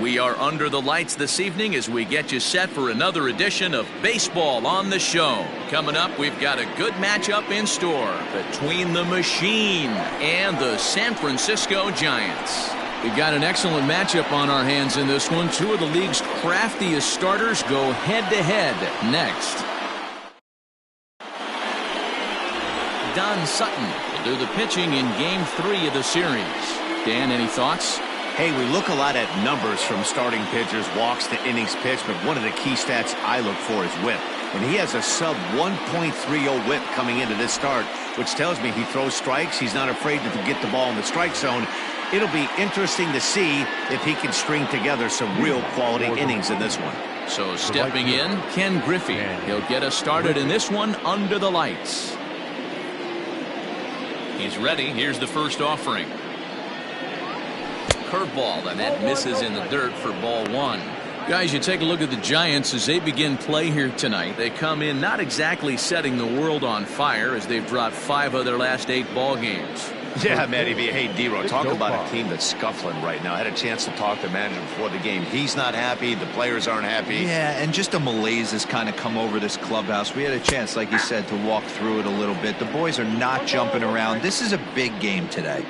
We are under the lights this evening as we get you set for another edition of Baseball on the Show. Coming up, we've got a good matchup in store between the Machine and the San Francisco Giants. We've got an excellent matchup on our hands in this one. Two of the league's craftiest starters go head-to-head next. Don Sutton will do the pitching in Game 3 of the series. Dan, any thoughts? Hey, we look a lot at numbers from starting pitchers, walks to innings pitched, but one of the key stats I look for is whip. And he has a sub 1.30 whip coming into this start, which tells me he throws strikes. He's not afraid to get the ball in the strike zone. It'll be interesting to see if he can string together some real quality innings in this one. So stepping in, Ken Griffey. He'll get us started in this one under the lights. He's ready. Here's the first offering. Curveball, and that misses in the dirt for ball one. Guys, you take a look at the Giants as they begin play here tonight. They come in not exactly setting the world on fire as they've dropped 5 of their last 8 ball games. Yeah, Matty B. Hey, D-Ro, talk about a team that's scuffling right now. I had a chance to talk to the manager before the game. He's not happy. The players aren't happy. Yeah, and just a malaise has kind of come over this clubhouse. We had a chance, like you said, to walk through it a little bit. The boys are not jumping around. This is a big game today.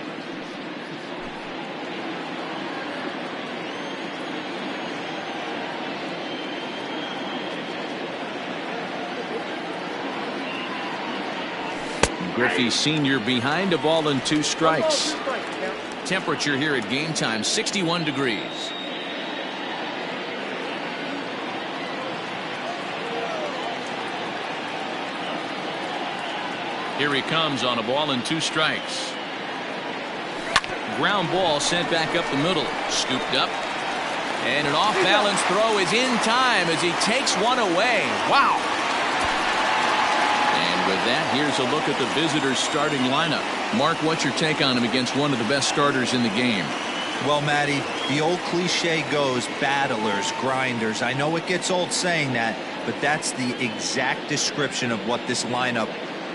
Griffey Sr. behind, a ball and 2 strikes. Temperature here at game time, 61 degrees. Here he comes on a ball and 2 strikes. Ground ball sent back up the middle. Scooped up. And an off-balance throw is in time as he takes one away. Wow. With that, here's a look at the visitors' starting lineup. Mark, what's your take on him against one of the best starters in the game? Well, Matty, the old cliche goes, battlers, grinders. I know it gets old saying that, but that's the exact description of what this lineup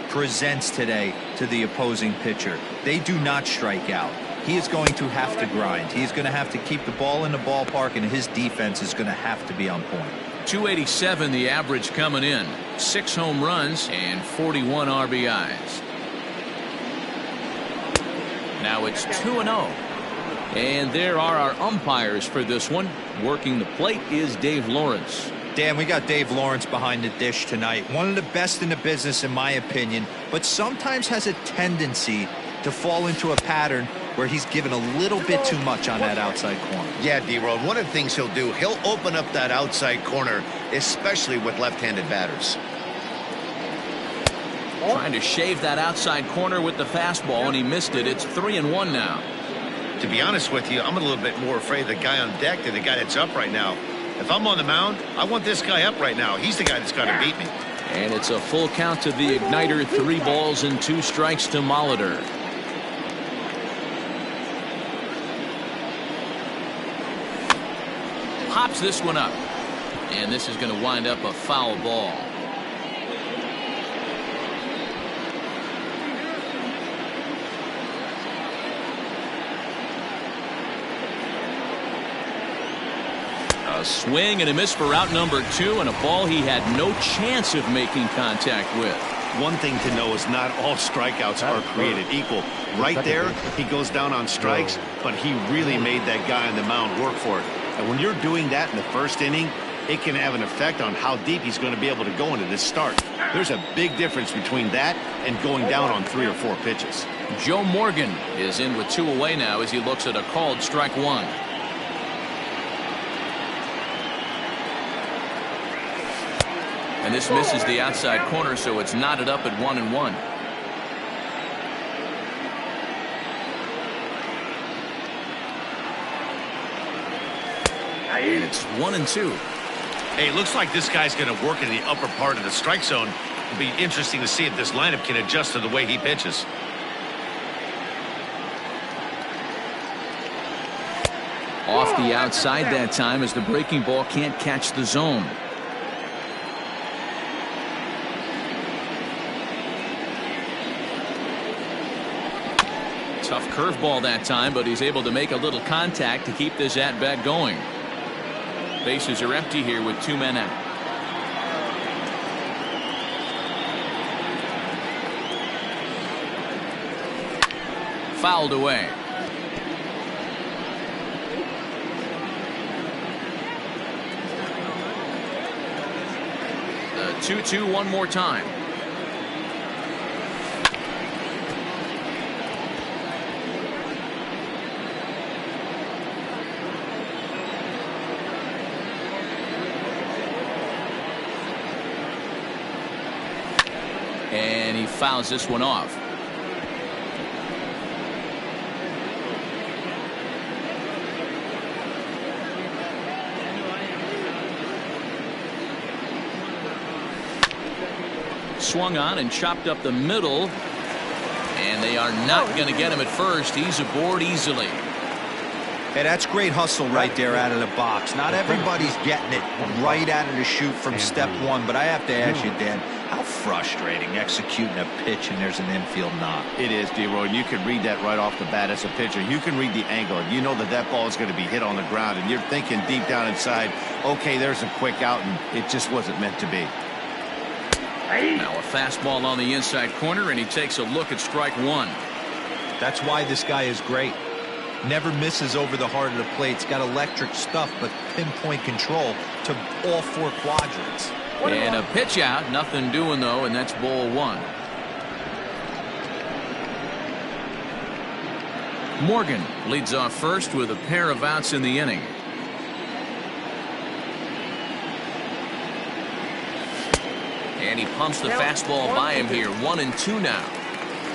presents today to the opposing pitcher. They do not strike out. He is going to have to grind. He's going to have to keep the ball in the ballpark, and his defense is going to have to be on point. 287 the average coming in. 6 home runs and 41 RBIs. Now it's 2-0. And there are our umpires for this one. Working the plate is Dave Lawrence. Dan, we got Dave Lawrence behind the dish tonight. One of the best in the business, in my opinion, but sometimes has a tendency to fall into a pattern where he's given a little bit too much on that outside corner. Yeah, D-Road, one of the things he'll do, he'll open up that outside corner, especially with left-handed batters. Trying to shave that outside corner with the fastball, and he missed it. It's 3-1 now. To be honest with you, I'm a little bit more afraid of the guy on deck than the guy that's up right now. If I'm on the mound, I want this guy up right now. He's the guy that's got to beat me. And it's a full count to the igniter. 3 balls and 2 strikes to Molitor. Pops this one up, and this is going to wind up a foul ball. A swing and a miss for out number 2, and a ball he had no chance of making contact with. One thing to know is not all strikeouts are created equal. Right there, he goes down on strikes, but he really made that guy on the mound work for it. And when you're doing that in the first inning, it can have an effect on how deep he's going to be able to go into this start. There's a big difference between that and going down on 3 or 4 pitches. Joe Morgan is in with 2 away now as he looks at a called strike 1. And this misses the outside corner, so it's knotted up at 1-1. And it's 1-2. Hey, it looks like this guy's going to work in the upper part of the strike zone. It'll be interesting to see if this lineup can adjust to the way he pitches. Off the outside that time as the breaking ball can't catch the zone. Tough curveball that time, but he's able to make a little contact to keep this at-bat going. Bases are empty here with 2 men out. Fouled away. The 2-2 one more time. And he fouls this one off. Swung on and chopped up the middle, and they are not going to get him at first. He's aboard easily. Hey, that's great hustle right there out of the box. Not everybody's getting it right out of the chute from step one, but I have to ask you, Dan, how frustrating executing a pitch and there's an infield knock. It is, D-Roy, and you can read that right off the bat as a pitcher. You can read the angle, and you know that that ball is going to be hit on the ground, and you're thinking deep down inside, okay, there's a quick out, and it just wasn't meant to be. Now a fastball on the inside corner, and he takes a look at strike one. That's why this guy is great. Never misses over the heart of the plate. He's got electric stuff, but pinpoint control to all 4 quadrants. And a pitch out. Nothing doing, though, and that's ball 1. Morgan leads off first with a pair of outs in the inning. And he pumps the fastball by him here. 1-2 now.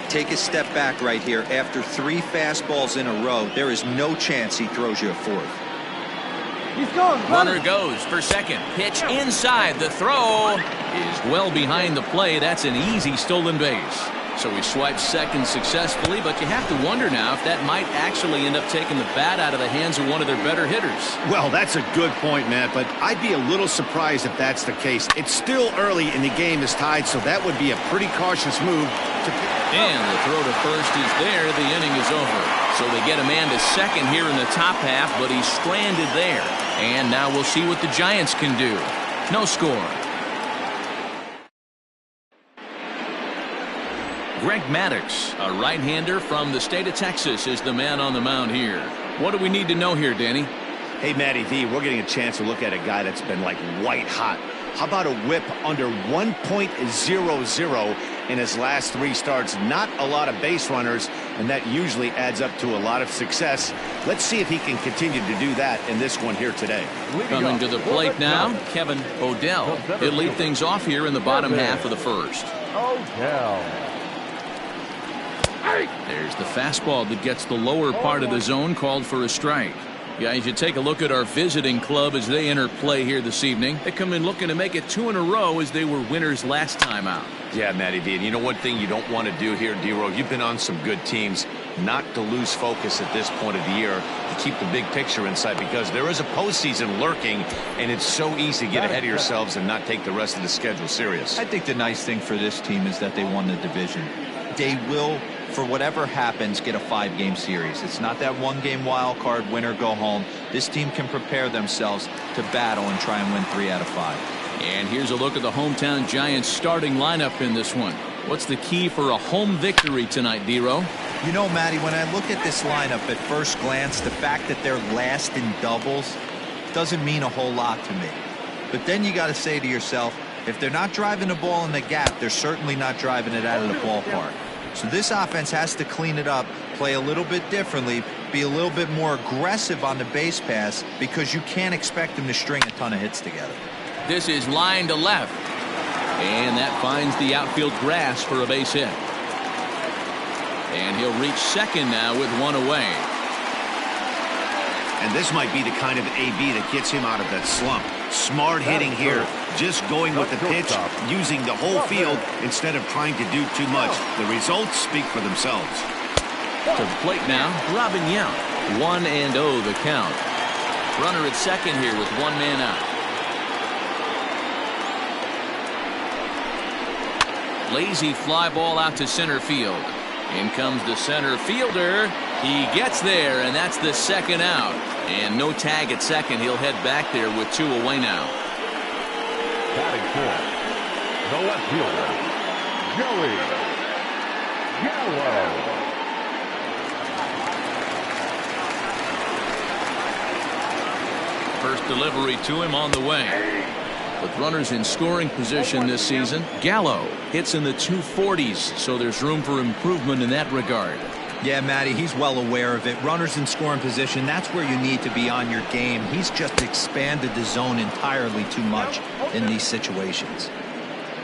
Take a step back right here. After 3 fastballs in a row, there is no chance he throws you a 4th. He's gone. Runner goes for second. Pitch inside. The throw is well behind the play. That's an easy stolen base. So he swipes second successfully, but you have to wonder now if that might actually end up taking the bat out of the hands of one of their better hitters. Well, that's a good point, Matt, but I'd be a little surprised if that's the case. It's still early and the game is tied, so that would be a pretty cautious move. And the throw to first is there. The inning is over. So they get a man to second here in the top half, but he's stranded there. And now we'll see what the Giants can do. No score. Greg Maddux, a right-hander from the state of Texas, is the man on the mound here. What do we need to know here, Danny? Hey, Matty V, we're getting a chance to look at a guy that's been like white hot. How about a whip under 1.00 in his last 3 starts? Not a lot of base runners, and that usually adds up to a lot of success. Let's see if he can continue to do that in this one here today. Coming to the plate now, Kevin Odell. He'll lead things off here in the bottom half of the first. Odell. There's the fastball that gets the lower part of the zone, called for a strike. Guys, you take a look at our visiting club as they enter play here this evening. They come in looking to make it 2 in a row as they were winners last time out. Yeah, Matty V, and you know one thing you don't want to do here, D-Row, you've been on some good teams, not to lose focus at this point of the year, to keep the big picture in sight, because there is a postseason lurking, and it's so easy to get ahead of yourselves and not take the rest of the schedule serious. I think the nice thing for this team is that they won the division. They will, for whatever happens, get a 5-game series. It's not that 1-game wild card, win or go home. This team can prepare themselves to battle and try and win 3 out of 5. And here's a look at the hometown Giants starting lineup in this one. What's the key for a home victory tonight, D-Row? You know, Matty, when I look at this lineup at first glance, the fact that they're last in doubles doesn't mean a whole lot to me. But then you got to say to yourself, if they're not driving the ball in the gap, they're certainly not driving it out of the ballpark. So this offense has to clean it up, play a little bit differently, be a little bit more aggressive on the base pass, because you can't expect them to string a ton of hits together. This is line to left. And that finds the outfield grass for a base hit. And he'll reach second now with 1 away. And this might be the kind of AB that gets him out of that slump. Smart hitting here. Just going with the pitch, using the whole field instead of trying to do too much. The results speak for themselves. To the plate now, Robin Yount. 1-0 the count. Runner at second here with 1 man out. Lazy fly ball out to center field. In comes the center fielder, He gets there, and that's the second out. And no tag at second. He'll head back there with 2 away now. Batting fourth, the left fielder, Joey Gallo. First delivery to him on the way. With runners in scoring position this season, Gallo hits in the 240s, so there's room for improvement in that regard. Yeah, Matty, he's well aware of it. Runners in scoring position, that's where you need to be on your game. He's just expanded the zone entirely too much in these situations.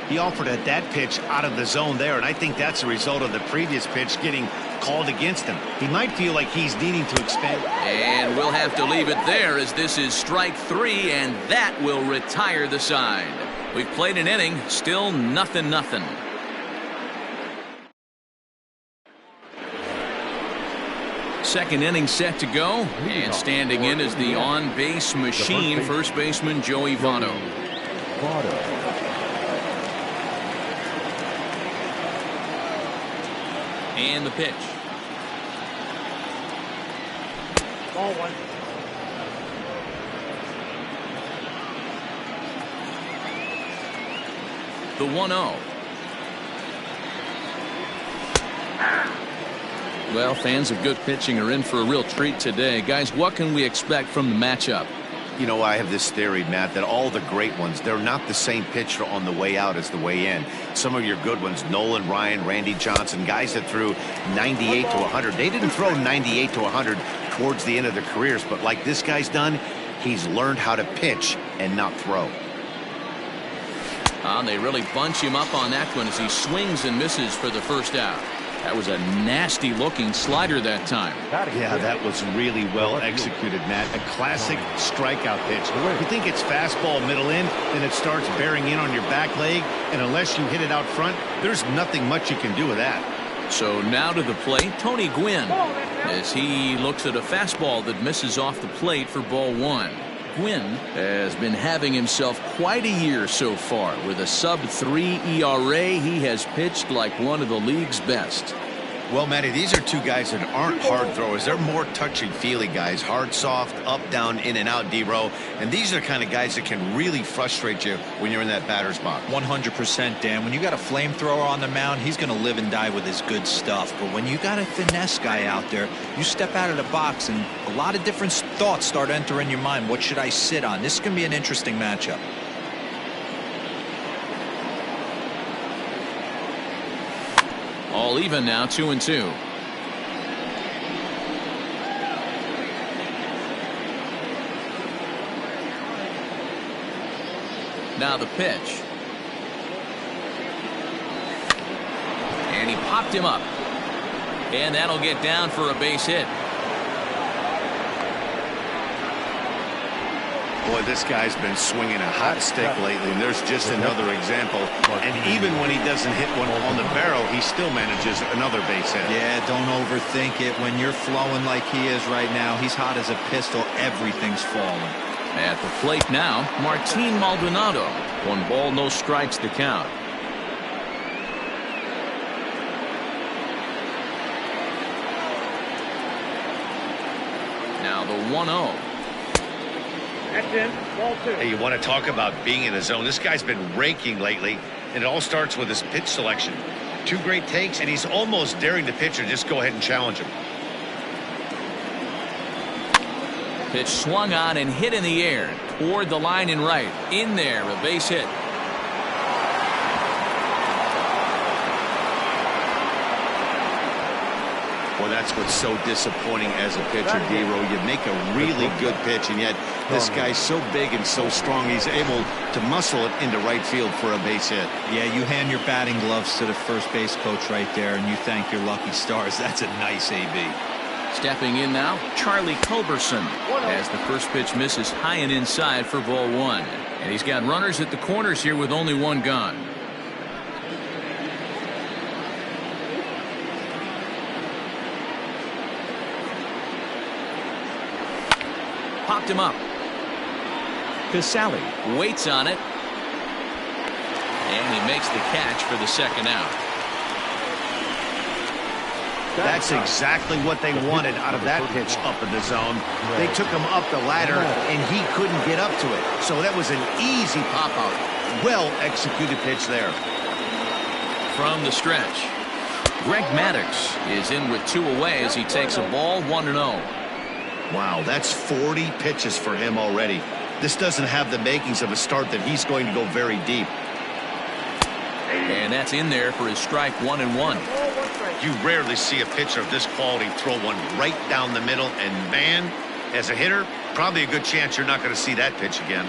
He offered at that pitch out of the zone there, and I think that's a result of the previous pitch getting called against him. He might feel like he's needing to expand. And we'll have to leave it there, as this is strike 3, and that will retire the side. We've played an inning, still 0-0. Second inning set to go, and standing in is the on-base machine, first baseman Joey Votto. And the pitch. Ball one. The 1-0. Well, fans of good pitching are in for a real treat today. Guys, what can we expect from the matchup? You know, I have this theory, Matt, that all the great ones, they're not the same pitcher on the way out as the way in. Some of your good ones, Nolan Ryan, Randy Johnson, guys that threw 98 to 100. They didn't throw 98 to 100 towards the end of their careers, but like this guy's done, he's learned how to pitch and not throw. They really bunch him up on that one as he swings and misses for the first out. That was a nasty looking slider that time. Yeah, that was really well executed, Matt. A classic strikeout pitch. You think it's fastball middle in, then it starts bearing in on your back leg, and unless you hit it out front, there's nothing much you can do with that. So now to the plate, Tony Gwynn, as he looks at a fastball that misses off the plate for ball 1. Gwynn has been having himself quite a year so far. With a sub-3 ERA, he has pitched like one of the league's best. Well, Matty, these are two guys that aren't hard throwers. They're more touchy-feely guys. Hard, soft, up, down, in and out, D-row. And these are the kind of guys that can really frustrate you when you're in that batter's box. 100%, Dan. When you got a flamethrower on the mound, he's going to live and die with his good stuff. But when you got a finesse guy out there, you step out of the box and a lot of different thoughts start entering your mind. What should I sit on? This is going to be an interesting matchup. All even now, 2-2. Now the pitch. And he popped him up. And that'll get down for a base hit. Boy, this guy's been swinging a hot stick lately, and there's just another example. And even when he doesn't hit one on the barrel, he still manages another base hit. Yeah, don't overthink it. When you're flowing like he is right now, he's hot as a pistol. Everything's falling. At the plate now, Martin Maldonado. 1 ball, no strikes to count. Now the 1-0. That's in. Ball 2. Hey, you want to talk about being in the zone? This guy's been raking lately, and it all starts with his pitch selection. 2 great takes, and he's almost daring the pitcher just go ahead and challenge him. Pitch swung on and hit in the air toward the line and right. In there, a base hit. Well, that's what's so disappointing as a pitcher, D-row. You make a really good pitch, and yet this guy's so big and so strong, he's able to muscle it into right field for a base hit. Yeah, you hand your batting gloves to the first base coach right there, and you thank your lucky stars. That's a nice AB. Stepping in now, Charlie Culberson, as the first pitch misses high and inside for ball 1. And he's got runners at the corners here with only 1 gone. Popped him up. Casali waits on it. And he makes the catch for the second out. That's exactly what they wanted out of that pitch up in the zone. They took him up the ladder, and he couldn't get up to it. So that was an easy pop-out. Well-executed pitch there. From the stretch, Greg Maddux is in with 2 away as he takes a ball 1-0. Wow, that's 40 pitches for him already. This doesn't have the makings of a start that he's going to go very deep. And that's in there for his strike 1-1. You rarely see a pitcher of this quality throw one right down the middle, and man, as a hitter, probably a good chance you're not going to see that pitch again.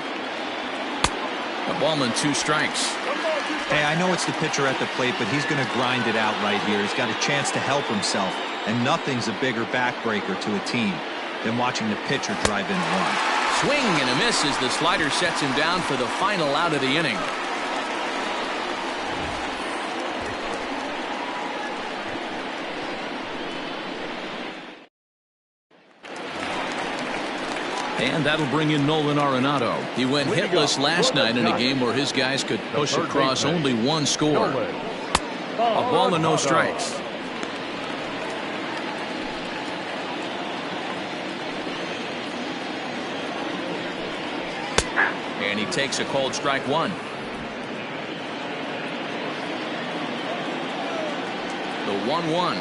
A ball and 2 strikes. Hey, I know it's the pitcher at the plate, but he's going to grind it out right here. He's got a chance to help himself, and nothing's a bigger backbreaker to a team than watching the pitcher drive in a run. Swing and a miss as the slider sets him down for the final out of the inning. And that'll bring in Nolan Arenado. He went hitless last night in a game where his guys could push across only 1 score. A ball and no strikes. And he takes a called strike 1. The 1-1.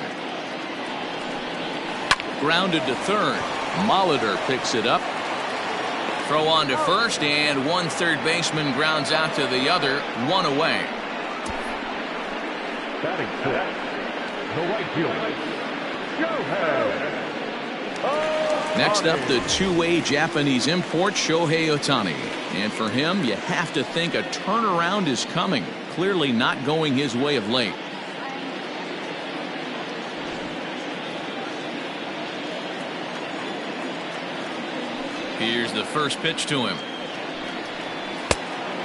Grounded to third. Molitor picks it up. Throw on to first, and 1 third baseman grounds out to the other, 1 away. Batting fifth, the right fielder, Shohei. Next up, the 2-way Japanese import, Shohei Ohtani. And for him, you have to think a turnaround is coming. Clearly not going his way of late. Here's the first pitch to him.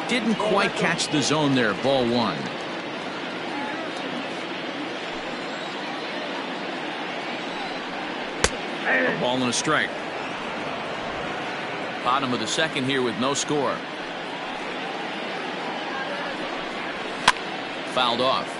Didn't quite catch the zone there. Ball 1. A ball and a strike. Bottom of the second here with no score. Fouled off.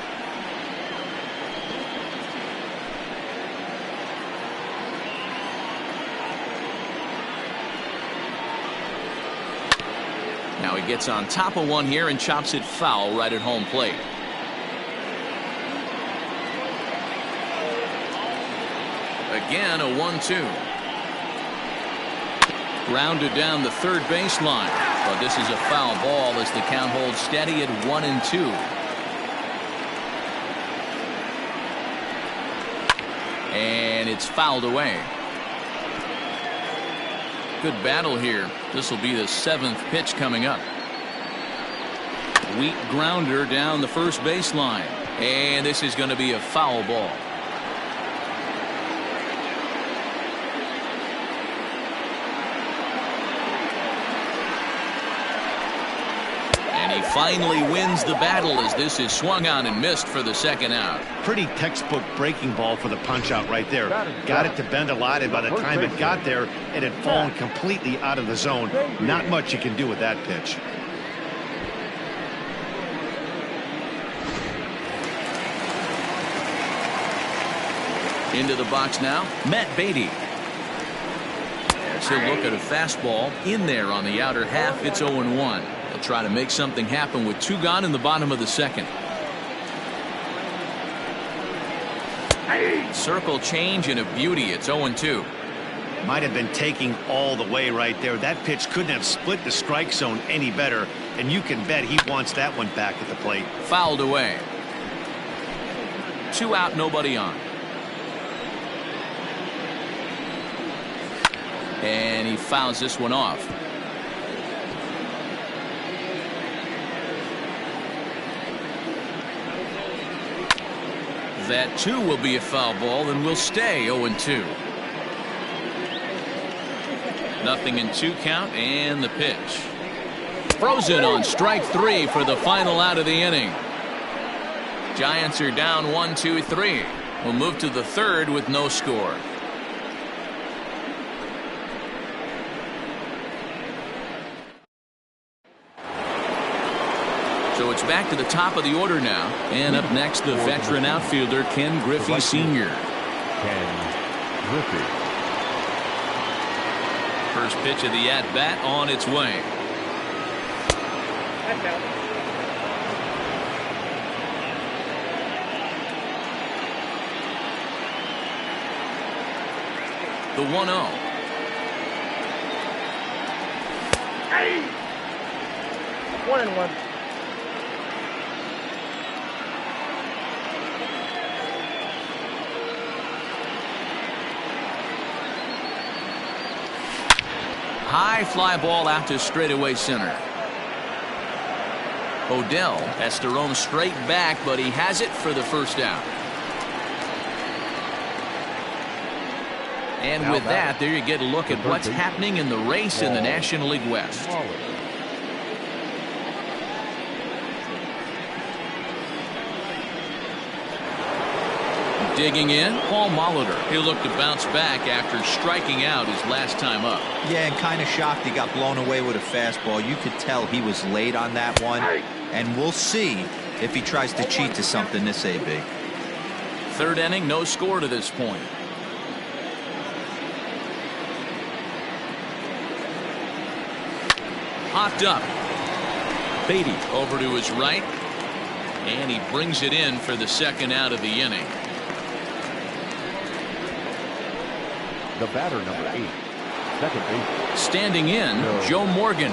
Now he gets on top of one here and chops it foul right at home plate. Again, a 1-2. Grounded down the third baseline. But this is a foul ball as the count holds steady at 1-2. And it's fouled away. Good battle here. This will be the 7th pitch coming up. Weak grounder down the first baseline. And this is going to be a foul ball. And he finally wins the battle as this is swung on and missed for the second out. Pretty textbook breaking ball for the punch out right there. Got it to bend a lot, and by the time it got there, it had fallen completely out of the zone. Not much you can do with that pitch. Into the box now, Matt Beatty. As he'll look at a fastball in there on the outer half. It's 0-1. He'll try to make something happen with 2 gone in the bottom of the second. Circle change and a beauty. It's 0-2. Might have been taking all the way right there. That pitch couldn't have split the strike zone any better, and you can bet he wants that one back at the plate. Fouled away. 2 out, nobody on. And he fouls this one off. That too will be a foul ball and will stay 0-2. Nothing in 2 count, and the pitch. Frozen on strike 3 for the final out of the inning. Giants are down 1-2-3. We'll move to the 3rd with no score. So it's back to the top of the order now. And up next, the veteran outfielder, Ken Griffey Sr. Ken Griffey. First pitch of the at-bat on its way. The 1-0. Hey! 1-1. High fly ball out to straightaway center. Odell has to roam straight back, but he has it for the first out. And with that, there you get a look at what's happening in the race in the National League West. Digging in, Paul Molitor. He'll look to bounce back after striking out his last time up. Yeah, and kind of shocked he got blown away with a fastball. You could tell he was late on that one. And we'll see if he tries to cheat to something this AB. Third inning, no score to this point. Hopped up. Beatty over to his right. And he brings it in for the second out of the inning. The batter, number 8. Second base. Standing in, Joe Morgan.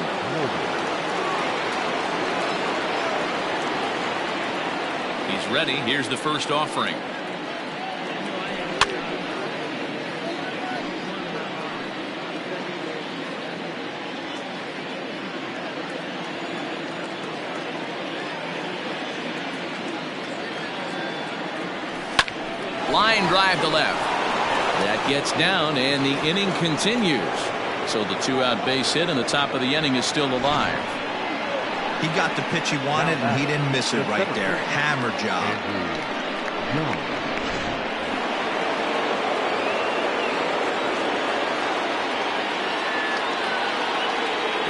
He's ready. Here's the first offering. Line drive to left. That gets down, and the inning continues. So the 2-out base hit, and the top of the inning is still alive. He got the pitch he wanted, and he didn't miss it right there. Hammer job.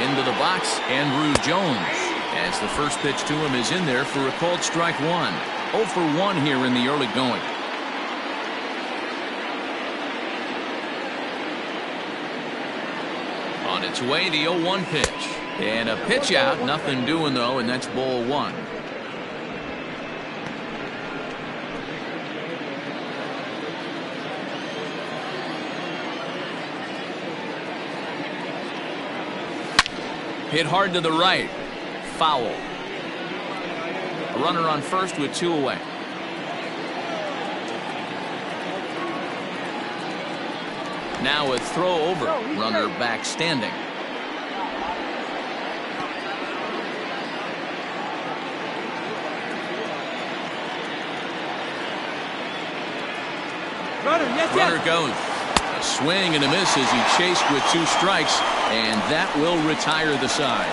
Into the box, Andrew Jones, as the first pitch to him is in there for a called strike one. 0 for 1 here in the early going. On its way, the 0-1 pitch. And a pitch out, nothing doing though, and that's ball one. Hit hard to the right. Foul. A runner on first with 2 away. Now a throw over. Runner back standing. Runner goes. A swing and a miss as he chased with 2 strikes, and that will retire the side.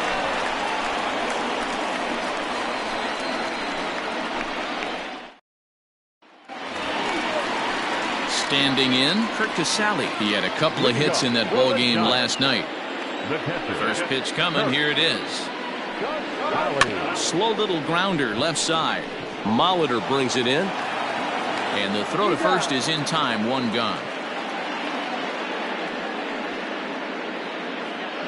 Standing in, Kurt Casale. He had a couple of hits in that ball game last night. First pitch coming. Here it is. Slow little grounder left side. Molitor brings it in. And the throw to first is in time. 1 gone.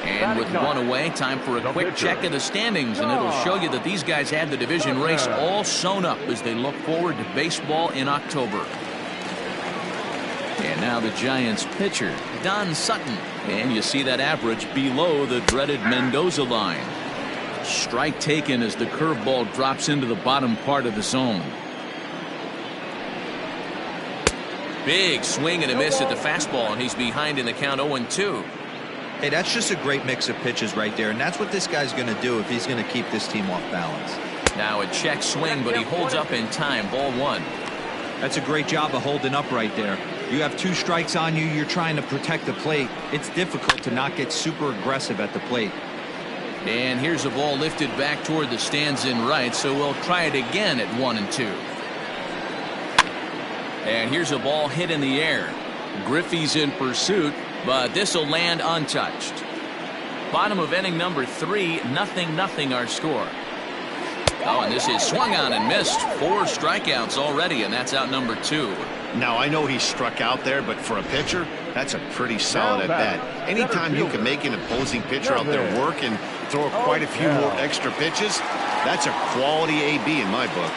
And with 1 away, time for a quick check of the standings, and it'll show you that these guys had the division race all sewn up as they look forward to baseball in October. And now the Giants pitcher, Don Sutton. And you see that average below the dreaded Mendoza line. Strike taken as the curveball drops into the bottom part of the zone. Big swing and a miss at the fastball, and he's behind in the count 0-2. Hey, that's just a great mix of pitches right there, and that's what this guy's going to do if he's going to keep this team off balance. Now a check swing, but he holds up in time. Ball 1. That's a great job of holding up right there. You have 2 strikes on you. You're trying to protect the plate. It's difficult to not get super aggressive at the plate. And here's a ball lifted back toward the stands in right, so we'll try it again at 1-2. And here's a ball hit in the air. Griffey's in pursuit, but this will land untouched. Bottom of inning number 3, 0-0 our score. Oh, and this is swung on and missed. 4 strikeouts already, and that's out number 2. Now, I know he struck out there, but for a pitcher, that's a pretty solid at bat. Anytime you can make an opposing pitcher out there work and throw quite a few more extra pitches, that's a quality AB in my book.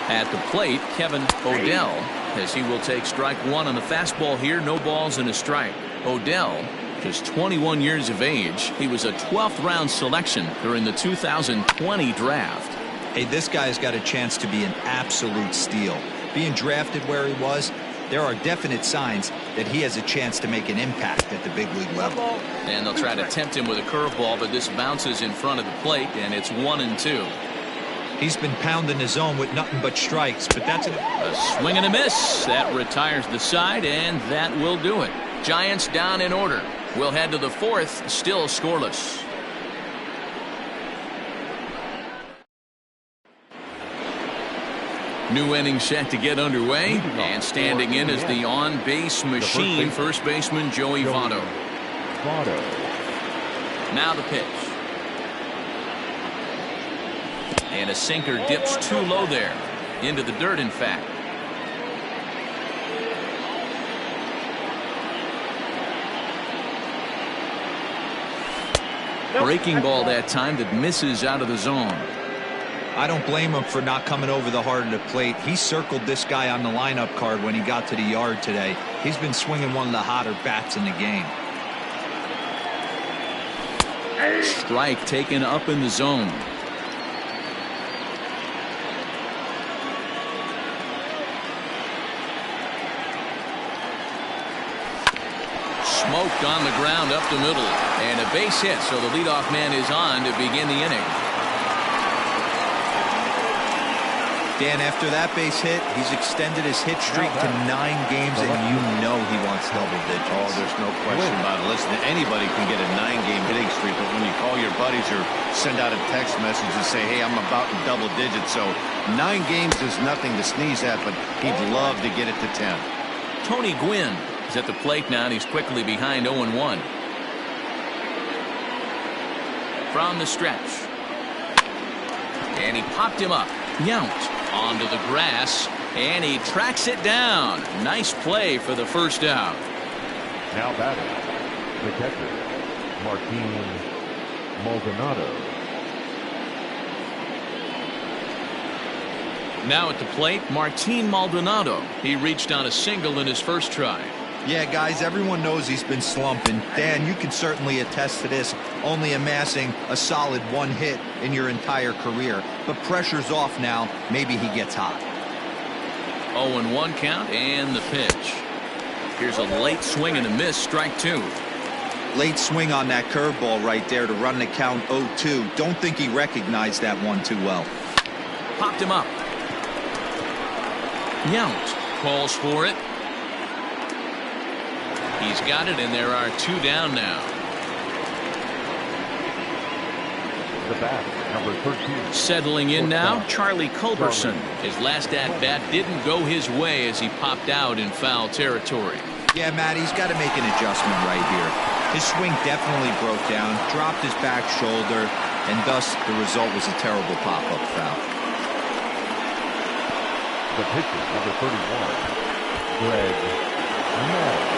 At the plate, Kevin Odell, as he will take strike one on the fastball here. No balls and a strike. Odell, just 21 years of age. He was a 12th round selection during the 2020 draft. Hey, this guy's got a chance to be an absolute steal. Being drafted where he was, there are definite signs that he has a chance to make an impact at the big league level. And they'll try to tempt him with a curveball, but this bounces in front of the plate, and it's 1-2. He's been pounding his zone with nothing but strikes, but that's a swing and a miss. That retires the side, and that will do it. Giants down in order. We'll head to the fourth, still scoreless. New inning set to get underway, and standing in is the on-base machine, first baseman Joey Votto. Now the pitch. And a sinker dips too low there. Into the dirt, in fact. Breaking ball that time that misses out of the zone. I don't blame him for not coming over the heart of the plate. He circled this guy on the lineup card when he got to the yard today. He's been swinging one of the hotter bats in the game. Strike taken up in the zone. Smoked on the ground up the middle. And a base hit, so the leadoff man is on to begin the inning. Dan, after that base hit, he's extended his hit streak to 9 games, and you know he wants double digits. Oh, there's no question about it. Listen, anybody can get a 9-game hitting streak, but when you call your buddies or send out a text message and say, hey, I'm about in double digits, so 9 games is nothing to sneeze at, but he'd love to get it to 10. Tony Gwynn is at the plate now, and he's quickly behind 0-1. From the stretch. And he popped him up. Yount onto the grass, and he tracks it do. Nice play for the first out. Now batting, the catcher, Martin Maldonado. Now at the plate, Martin Maldonado. He reached on a single in his first try. Yeah, guys, everyone knows he's been slumping. Dan, you can certainly attest to this, only amassing a solid 1 hit in your entire career. But pressure's off now. Maybe he gets hot. 0-1 count, and the pitch. Here's a late swing and a miss, strike 2. Late swing on that curveball right there to run the count 0-2. Don't think he recognized that one too well. Popped him up. Yount calls for it. He's got it, and there are 2 down now. The bat, number 13. Settling in now, Charlie Culberson. His last at-bat didn't go his way as he popped out in foul territory. Yeah, Matt, he's got to make an adjustment right here. His swing definitely broke down, dropped his back shoulder, and thus the result was a terrible pop-up foul. The pitcher, number 31, Greg Maddux.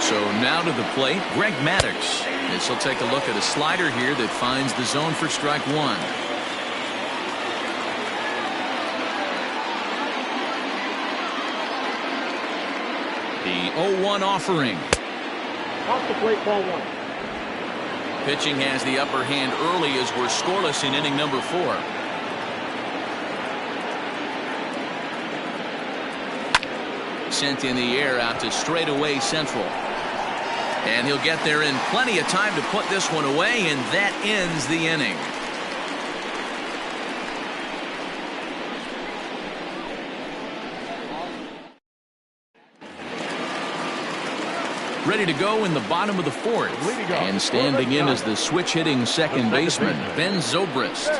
So now to the plate, Greg Maddux. This will take a look at a slider here that finds the zone for strike 1. The 0-1 offering. Off the plate, ball 1. Pitching has the upper hand early as we're scoreless in inning number 4. Sent in the air out to straightaway central. And he'll get there in plenty of time to put this one away, and that ends the inning. Ready to go in the bottom of the 4th. And standing in is the switch-hitting second baseman, Ben Zobrist.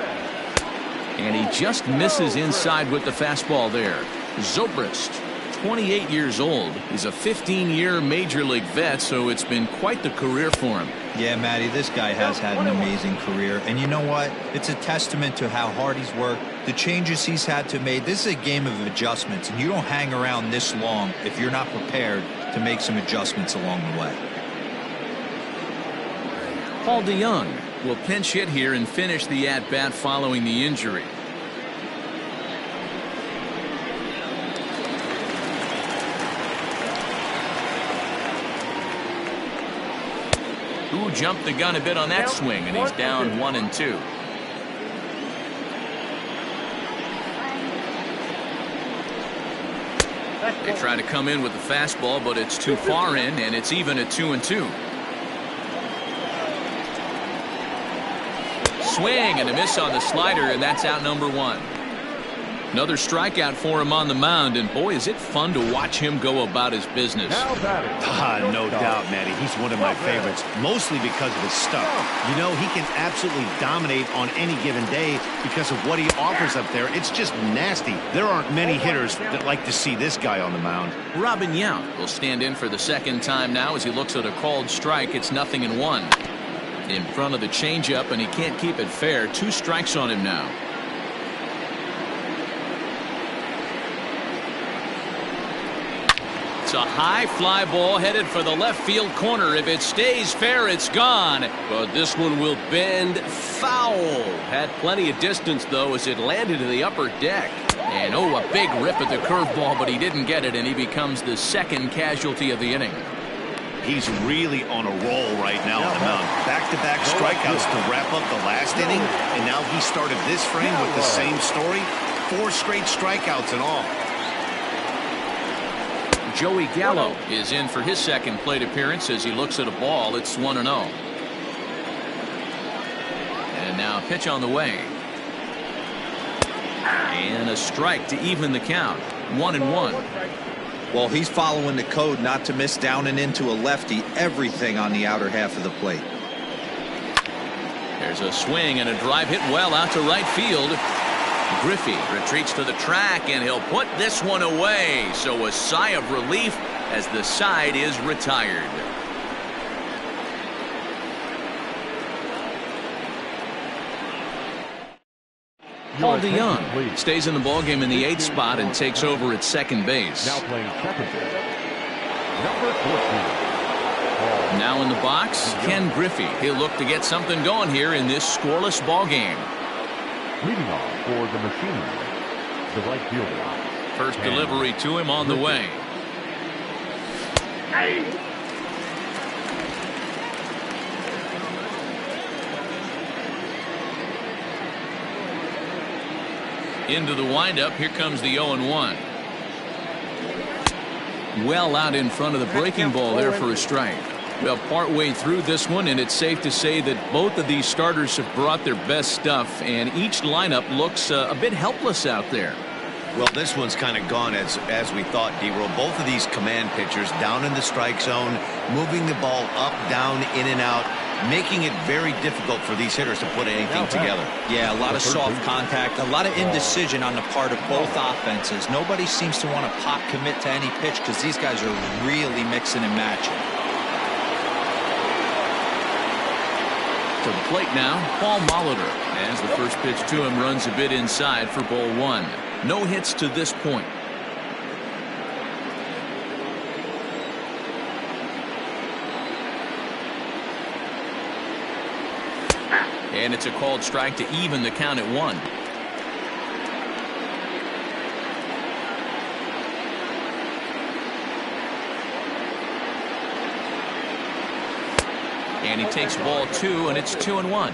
And he just misses inside with the fastball there. Zobrist 28 years old. He's a 15-year major league vet, so it's been quite the career for him. Yeah, Matty, this guy has had an amazing career. And you know what? It's a testament to how hard he's worked, the changes he's had to make. This is a game of adjustments, and you don't hang around this long if you're not prepared to make some adjustments along the way. Paul DeYoung will pinch hit here and finish the at-bat following the injury. Who jumped the gun a bit on that swing, and he's down 1-2. They try to come in with the fastball, but it's too far in, and it's even at 2-2. Swing and a miss on the slider, and that's out number 1. Another strikeout for him on the mound, and boy, is it fun to watch him go about his business. No doubt, Matty. He's one of my favorites, mostly because of his stuff. You know, he can absolutely dominate on any given day because of what he offers up there. It's just nasty. There aren't many hitters that like to see this guy on the mound. Robin Yount will stand in for the second time now as he looks at a called strike. It's 0-1. In front of the changeup, and he can't keep it fair. 2 strikes on him now. It's a high fly ball headed for the left field corner. If it stays fair, it's gone. But this one will bend foul. Had plenty of distance, though, as it landed in the upper deck. And, oh, a big rip at the curveball, but he didn't get it, and he becomes the second casualty of the inning. He's really on a roll right now on the mound. Back-to-back strikeouts to wrap up the last inning, and now he started this frame with the same story. 4 straight strikeouts and all. Joey Gallo is in for his second plate appearance as he looks at a ball. It's 1-0. And now a pitch on the way. And a strike to even the count. 1-1. Well, he's following the code not to miss down and into a lefty. Everything on the outer half of the plate. There's a swing and a drive hit well out to right field. Griffey retreats to the track, and he'll put this one away. So a sigh of relief as the side is retired. Paul DeYoung stays in the ballgame in the 8th spot and takes over at second base. Now playing second base, number 14. Now in the box, Ken Griffey. He'll look to get something going here in this scoreless ballgame. Leading off for the machine, the right fielder. First delivery to him on the way. Into the windup. Here comes the 0-1. Well out in front of the breaking ball there for a strike. Well, partway through this one, and it's safe to say that both of these starters have brought their best stuff, and each lineup looks a bit helpless out there. Well, this one's kind of gone as we thought, D-Roll. Both of these command pitchers down in the strike zone, moving the ball up, down, in and out, making it very difficult for these hitters to put anything together. Yeah, a lot of soft contact, a lot of indecision on the part of both offenses. Nobody seems to want to pop commit to any pitch because these guys are really mixing and matching. To the plate now, Paul Molitor, as the first pitch to him runs a bit inside for ball 1. No hits to this point. And it's a called strike to even the count at 1. And he takes ball 2, and it's 2-1.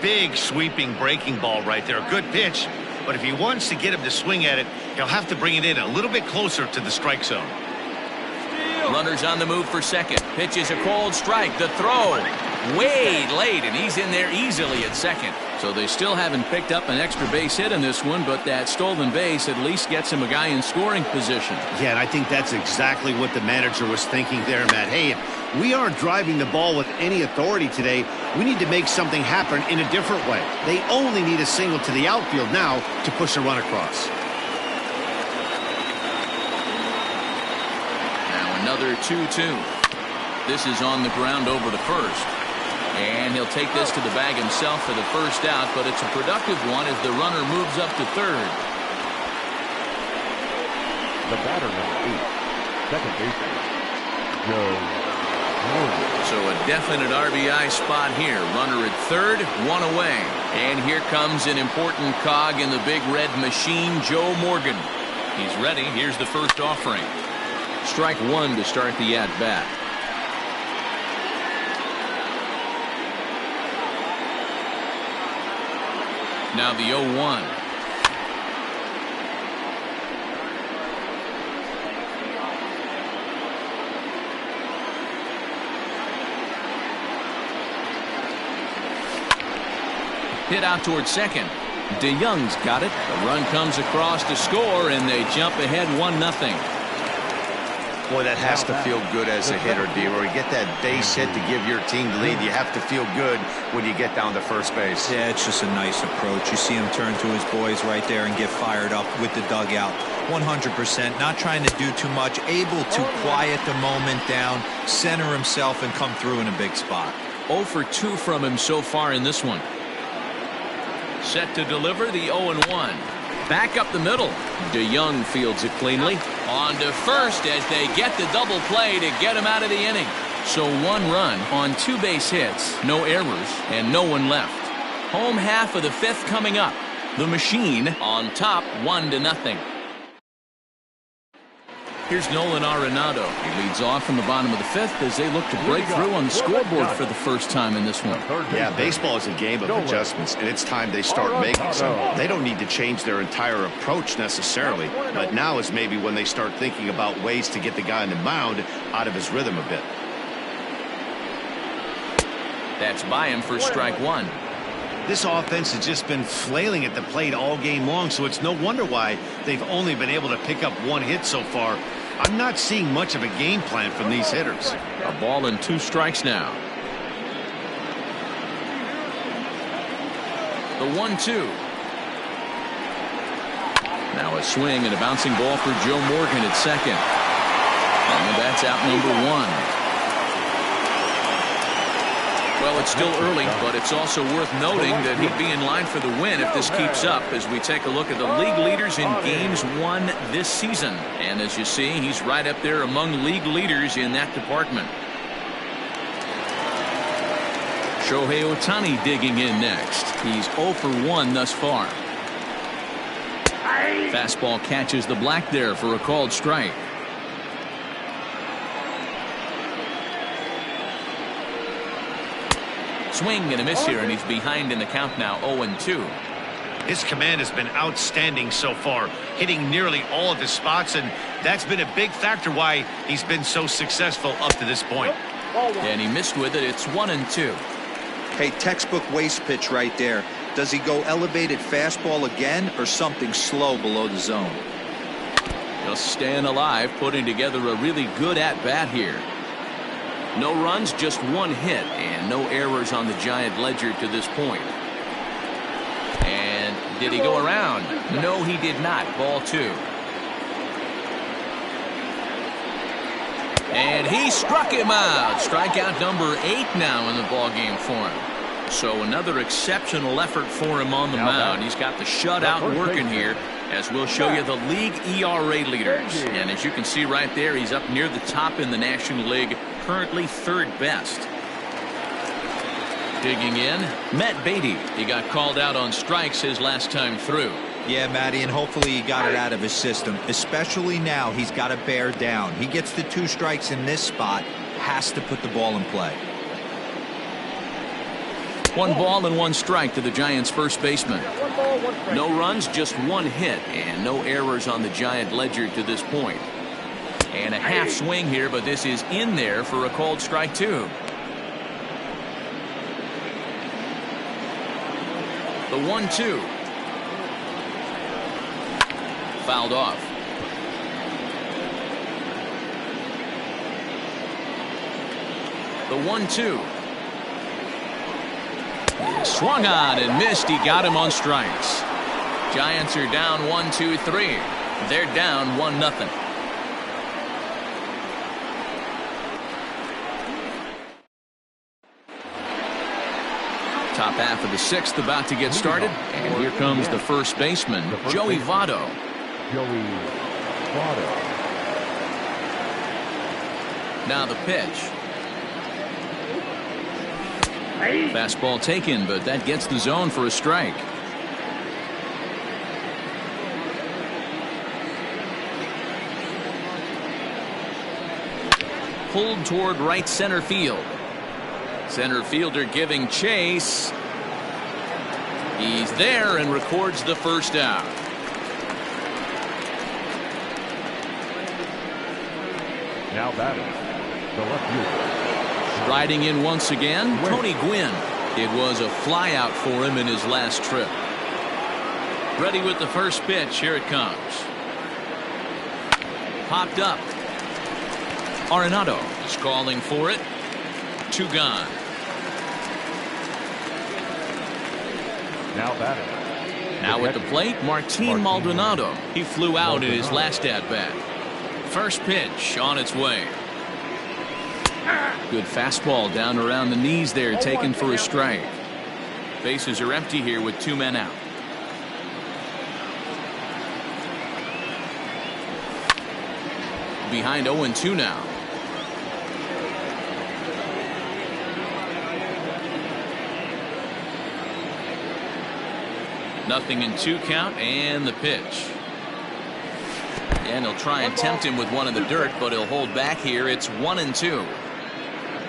Big sweeping breaking ball right there. Good pitch. But if he wants to get him to swing at it, he'll have to bring it in a little bit closer to the strike zone. Runners on the move for second. Pitch is a called strike. The throw way late, and he's in there easily at second. So they still haven't picked up an extra base hit in this one, but that stolen base at least gets him a guy in scoring position. Yeah, and I think that's exactly what the manager was thinking there, Matt. Hey, if we aren't driving the ball with any authority today, we need to make something happen in a different way. They only need a single to the outfield now to push a run across. Another 2-2. This is on the ground over to first. And he'll take this to the bag himself for the first out, but it's a productive one as the runner moves up to third. The batter, number 8, second baseman, Joe Morgan. So a definite RBI spot here. Runner at third, one away. And here comes an important cog in the big red machine, Joe Morgan. He's ready. Here's the first offering. Strike one to start the at-bat. Now the 0-1. Hit out towards second. DeYoung's got it. The run comes across to score, and they jump ahead 1-0. Boy, that has to feel good as a hitter, D. Where you get that base hit to give your team the lead, you have to feel good when you get down to first base. Yeah, it's just a nice approach. You see him turn to his boys right there and get fired up with the dugout. 100%, not trying to do too much, able to quiet the moment down, center himself, and come through in a big spot. 0 for 2 from him so far in this one. Set to deliver the 0-1. Back up the middle. DeYoung fields it cleanly. On to first as they get the double play to get him out of the inning. So 1 run on 2 base hits, no errors, and no one left. Home half of the 5th coming up. The Machine on top 1-0. Here's Nolan Arenado. He leads off from the bottom of the 5th as they look to break through on the scoreboard for the first time in this one. Yeah, baseball is a game of adjustments, and it's time they start making some. They don't need to change their entire approach necessarily, but now is maybe when they start thinking about ways to get the guy on the mound out of his rhythm a bit. That's by him for strike one. This offense has just been flailing at the plate all game long, so it's no wonder why they've only been able to pick up 1 hit so far. I'm not seeing much of a game plan from these hitters. A ball and 2 strikes now. The 1-2. Now a swing and a bouncing ball for Joe Morgan at second. And that's out number 1. Well, it's still early, but it's also worth noting that he'd be in line for the win if this keeps up as we take a look at the league leaders in games won this season. And as you see, he's right up there among league leaders in that department. Shohei Ohtani digging in next. He's 0 for 1 thus far. Fastball catches the black there for a called strike. Swing and a miss here, and he's behind in the count now, 0-2. His command has been outstanding so far, hitting nearly all of his spots, and that's been a big factor why he's been so successful up to this point. And he missed with it. It's 1-2. Hey, textbook waste pitch right there. Does he go elevated fastball again or something slow below the zone? Just staying alive, putting together a really good at-bat here. No runs, just 1 hit, and no errors on the Giant ledger to this point. And did he go around? No, he did not. Ball 2. And he struck him out. Strikeout number 8 now in the ballgame for him. So another exceptional effort for him on the mound. He's got the shutout working here, as we'll show you the league ERA leaders. And as you can see right there, he's up near the top in the National League, currently 3rd best. Digging in, Matt Beatty. He got called out on strikes his last time through. Yeah, Matty, and hopefully he got it out of his system, especially now. He's got to bear down. He gets the 2 strikes in this spot, has to put the ball in play. 1 ball and 1 strike to the Giants' first baseman. No runs, just 1 hit, and no errors on the Giant ledger to this point. And a half swing here, but this is in there for a called strike 2. The 1-2. Fouled off. The 1-2. Swung on and missed. He got him on strikes. Giants are down 1-2-3. They're down 1-0. Top half of the sixth about to get started. And here comes the first baseman, Joey Votto. Joey Votto. Now the pitch. Fastball taken, but that gets the zone for a strike. Pulled toward right center field. Center fielder giving chase. He's there and records the first out. Now batting, the left fielder. Riding in once again, Tony Gwynn. It was a flyout for him in his last trip. Ready with the first pitch. Here it comes. Popped up. Arenado is calling for it. 2 gone. Now batting. Now at the plate, Martin Maldonado. He flew out in his last at-bat. First pitch on its way. Good fastball down around the knees there, taken for a strike. Bases are empty here with 2 men out. Behind 0-2 now. Nothing in 2 count, and the pitch. And he'll try and tempt him with one in the dirt, but he'll hold back here. It's 1-2.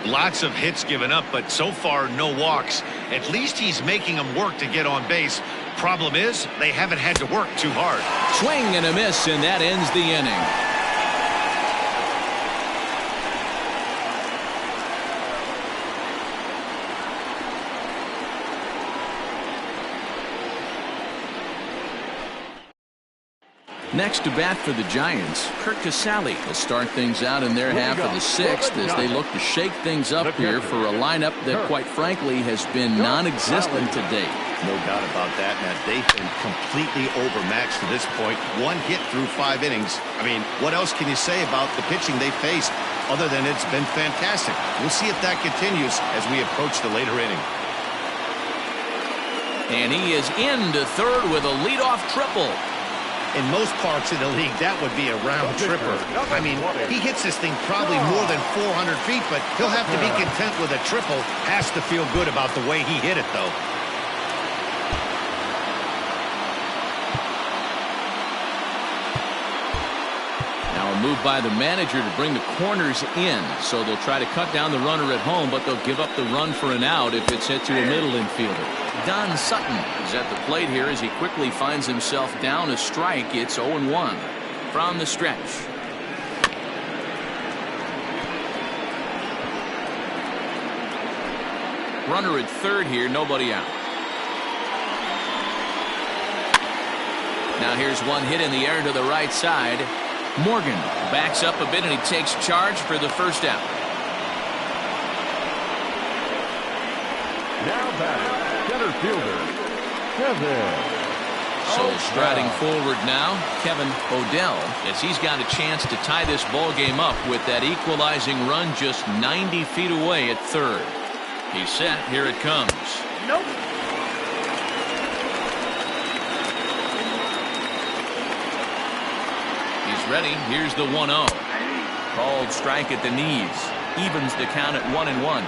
Lots of hits given up, but so far no walks. At least he's making them work to get on base. Problem is, they haven't had to work too hard. Swing and a miss, and that ends the inning. Next to bat for the Giants, Kirk Casale will start things out in their half of the sixth as they look to shake things up here for a lineup that, quite frankly, has been non-existent to date. No doubt about that, Matt. They've been completely overmatched to this point. 1 hit through 5 innings. I mean, what else can you say about the pitching they faced other than it's been fantastic? We'll see if that continues as we approach the later inning. And he is into third with a leadoff triple. In most parts of the league, that would be a round tripper. I mean, he hits this thing probably more than 400 feet, but he'll have to be content with a triple. Has to feel good about the way he hit it, though. Now a move by the manager to bring the corners in, so they'll try to cut down the runner at home, but they'll give up the run for an out if it's hit to a middle infielder. Don Sutton is at the plate here as he quickly finds himself down a strike. It's 0-1 from the stretch. Runner at third here, nobody out. Now here's one hit in the air to the right side. Morgan backs up a bit and he takes charge for the first out. Now batting, center fielder, Kevin. So striding forward now, Kevin O'Dell, as he's got a chance to tie this ball game up with that equalizing run just 90 feet away at third. He's set. Here it comes. Nope. He's ready. Here's the 1-0. Called strike at the knees. Evens the count at 1-1.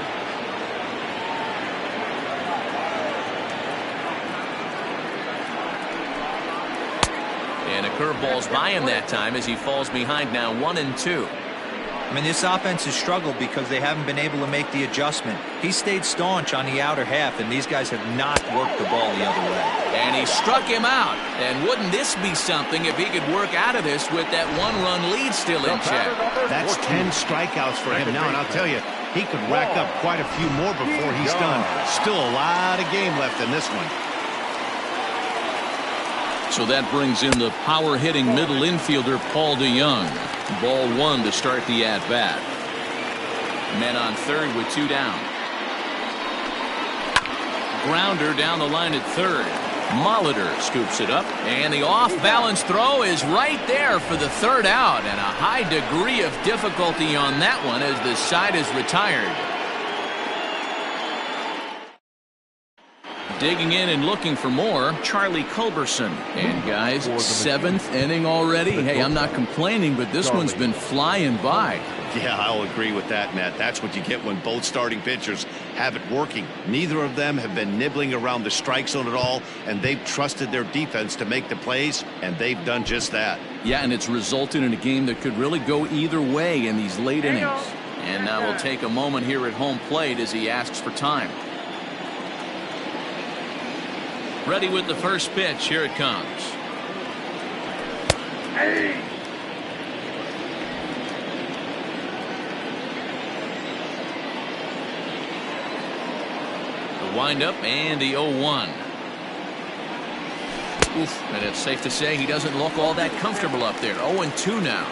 And a curveball's by him that time as he falls behind now 1-2. I mean, this offense has struggled because they haven't been able to make the adjustment. He stayed staunch on the outer half, and these guys have not worked the ball the other way. And he struck him out. And wouldn't this be something if he could work out of this with that 1-run lead still in check? That's 10 strikeouts for him now, and I'll tell you, he could rack up quite a few more before he's done. Still a lot of game left in this one. So that brings in the power-hitting middle infielder Paul DeYoung. Ball 1 to start the at-bat. Men on third with 2 down. Grounder down the line at third. Molitor scoops it up, and the off-balance throw is right there for the third out, and a high degree of difficulty on that one as the side is retired. Digging in and looking for more, Charlie Culberson. And guys, 7th inning already. Hey, I'm not complaining, but this one's been flying by. Yeah, I'll agree with that, Matt. That's what you get when both starting pitchers have it working. Neither of them have been nibbling around the strike zone at all, and they've trusted their defense to make the plays, and they've done just that. Yeah, and it's resulted in a game that could really go either way in these late innings. And now we'll take a moment here at home plate as he asks for time. Ready with the first pitch. Here it comes. Hey. The windup and the 0-1. Oof, and it's safe to say he doesn't look all that comfortable up there. 0-2 now.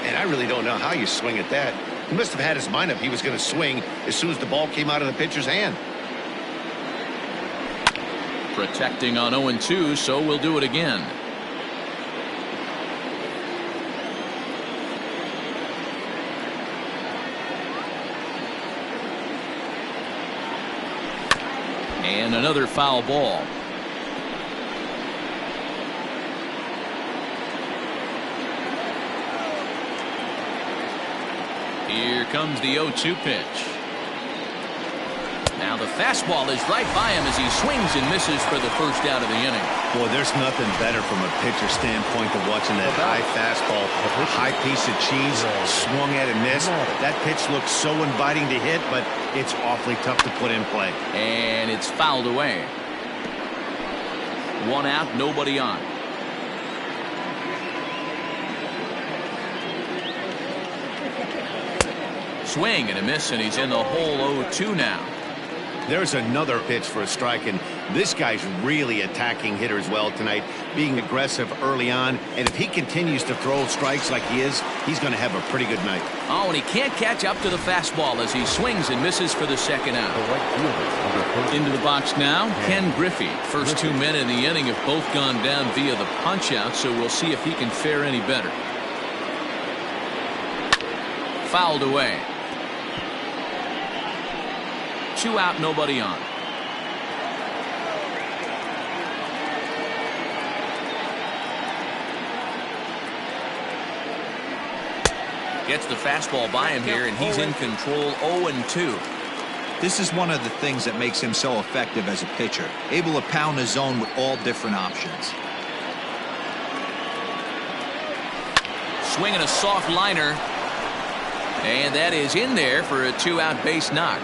And I really don't know how you swing at that. He must have had his mind up he was going to swing as soon as the ball came out of the pitcher's hand. Protecting on 0-2, so we'll do it again. And another foul ball. Here comes the 0-2 pitch. Now the fastball is right by him as he swings and misses for the first out of the inning. Boy, there's nothing better from a pitcher standpoint than watching that high fastball, a high piece of cheese, swung at and missed. That pitch looks so inviting to hit, but it's awfully tough to put in play. And it's fouled away. 1 out, nobody on. Swing and a miss, and he's in the hole. 0-2 now. There's another pitch for a strike, and this guy's really attacking hitters well tonight, being aggressive early on, and if he continues to throw strikes like he is, he's going to have a pretty good night. Oh, and he can't catch up to the fastball as he swings and misses for the second out. Into the box now, Ken Griffey. First 2 men in the inning have both gone down via the punch-out, so we'll see if he can fare any better. Fouled away. 2 out, nobody on. Gets the fastball by him here, and he's in control. 0-2. This is one of the things that makes him so effective as a pitcher, able to pound the zone with all different options. Swinging a soft liner, and that is in there for a 2-out base knock.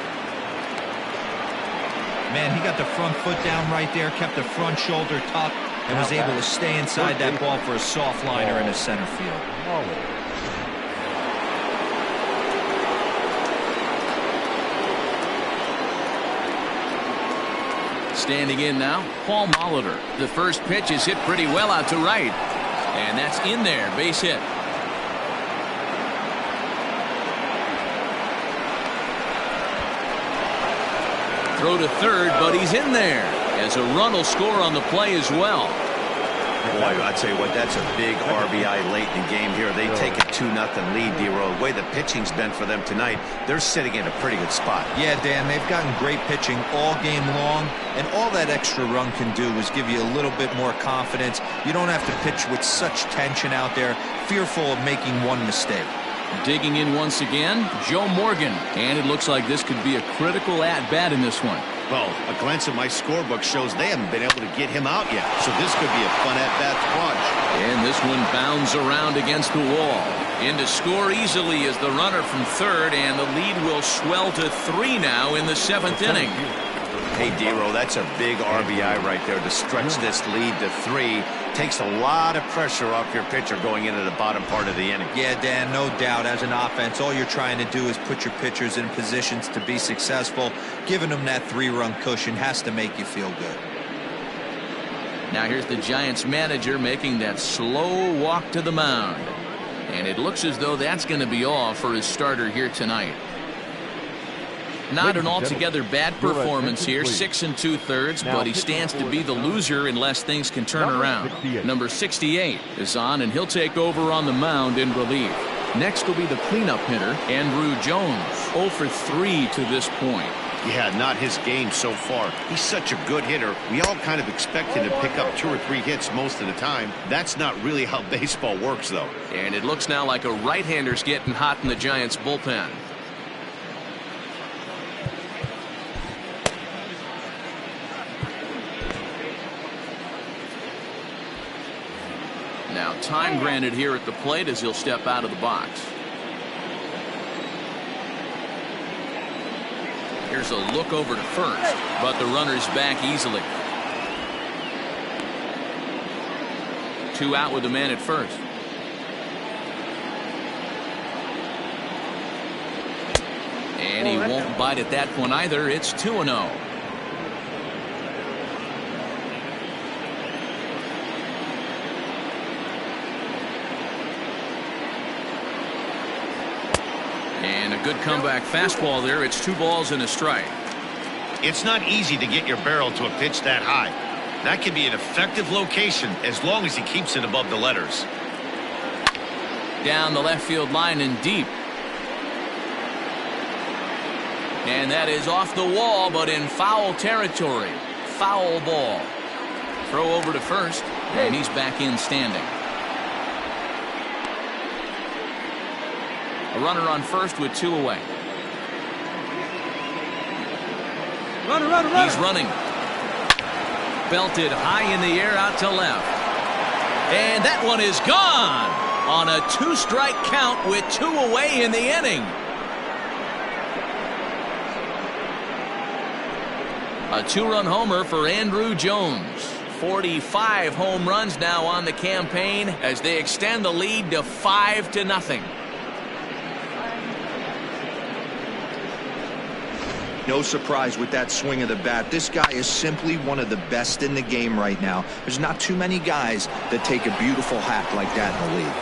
Man, he got the front foot down right there, kept the front shoulder tucked, and was able to stay inside that ball for a soft liner in the center field. Standing in now, Paul Molitor. The first pitch is hit pretty well out to right, and that's in there, base hit. Throw to third, but he's in there as a run will score on the play as well. Boy, I tell you what, that's a big RBI late in the game here. They take a 2-0 lead, D-Row. The way the pitching's been for them tonight, they're sitting in a pretty good spot. Yeah, Dan, they've gotten great pitching all game long, and all that extra run can do is give you a little bit more confidence. You don't have to pitch with such tension out there, fearful of making one mistake. Digging in once again, Joe Morgan. And it looks like this could be a critical at-bat in this one. Well, a glance at my scorebook shows they haven't been able to get him out yet, so this could be a fun at-bat to watch. And this one bounds around against the wall. In to score easily is the runner from third, and the lead will swell to 3 now in the 7th inning. Hey, D-Row, that's a big RBI right there to stretch this lead to 3. Takes a lot of pressure off your pitcher going into the bottom part of the inning. Yeah, Dan, no doubt. As an offense, all you're trying to do is put your pitchers in positions to be successful. Giving them that 3-run cushion has to make you feel good. Now here's the Giants manager making that slow walk to the mound. And it looks as though that's going to be all for his starter here tonight. Not an altogether bad performance here, 6 2/3, but he stands to be the loser unless things can turn around. Number 68 is on, and he'll take over on the mound in relief. Next will be the cleanup hitter, Andrew Jones, 0 for 3 to this point. Yeah, not his game so far. He's such a good hitter. We all kind of expect him to pick up 2 or 3 hits most of the time. That's not really how baseball works, though. And it looks now like a right-hander's getting hot in the Giants bullpen. Now time granted here at the plate as he'll step out of the box. Here's a look over to first, but the runner's back easily. 2 out with the man at first. And he won't bite at that one either. It's 2-0. And a good comeback fastball there. It's 2 balls and a strike. It's not easy to get your barrel to a pitch that high. That can be an effective location as long as he keeps it above the letters. Down the left field line and deep. And that is off the wall, but in foul territory. Foul ball. Throw over to first, and he's back in standing. A runner on first with 2 away. Runner. He's running. Belted high in the air out to left. And that one is gone on a 2-strike count with 2 away in the inning. A 2-run homer for Andrew Jones. 45 home runs now on the campaign as they extend the lead to 5-0. No surprise with that swing of the bat. This guy is simply one of the best in the game right now. There's not too many guys that take a beautiful hack like that in the league.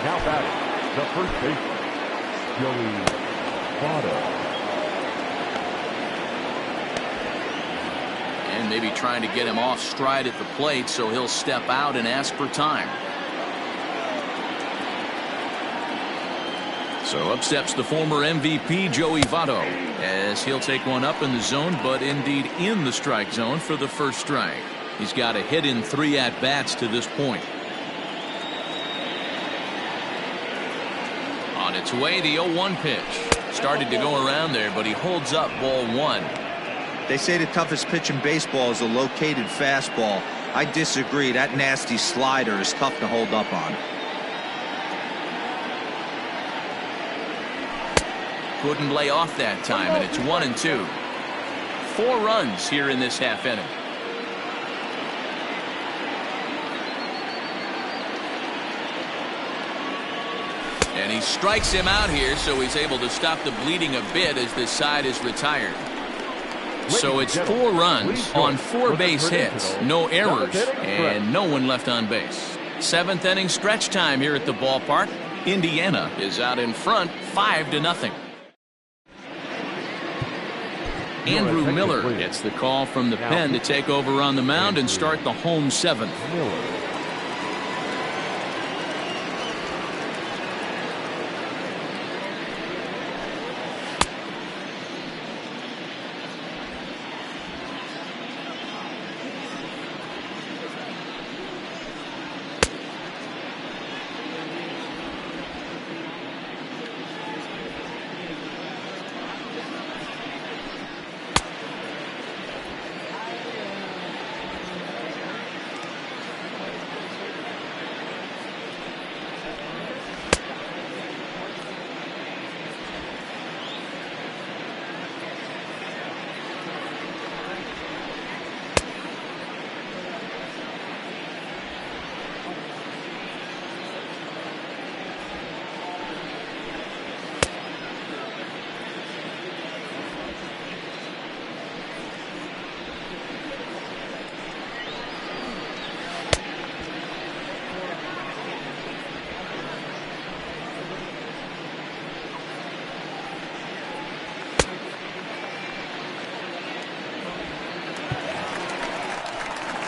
Now batting, the first baseman, Joey Votto. And maybe trying to get him off stride at the plate, so he'll step out and ask for time. So up steps the former MVP Joey Votto as he'll take one up in the zone, but indeed in the strike zone for the first strike. He's got a hit in 3 at-bats to this point. On its way, the 0-1 pitch. Started to go around there, but he holds up ball 1. They say the toughest pitch in baseball is a located fastball. I disagree. That nasty slider is tough to hold up on. Couldn't lay off that time, and it's 1-2. 4 runs here in this half inning. And he strikes him out here, so he's able to stop the bleeding a bit as this side is retired. So it's 4 runs on 4 base hits, no errors, and no one left on base. 7th inning stretch time here at the ballpark. Indiana is out in front 5-0. Andrew Miller gets the call from the pen to take over on the mound and start the home 7th.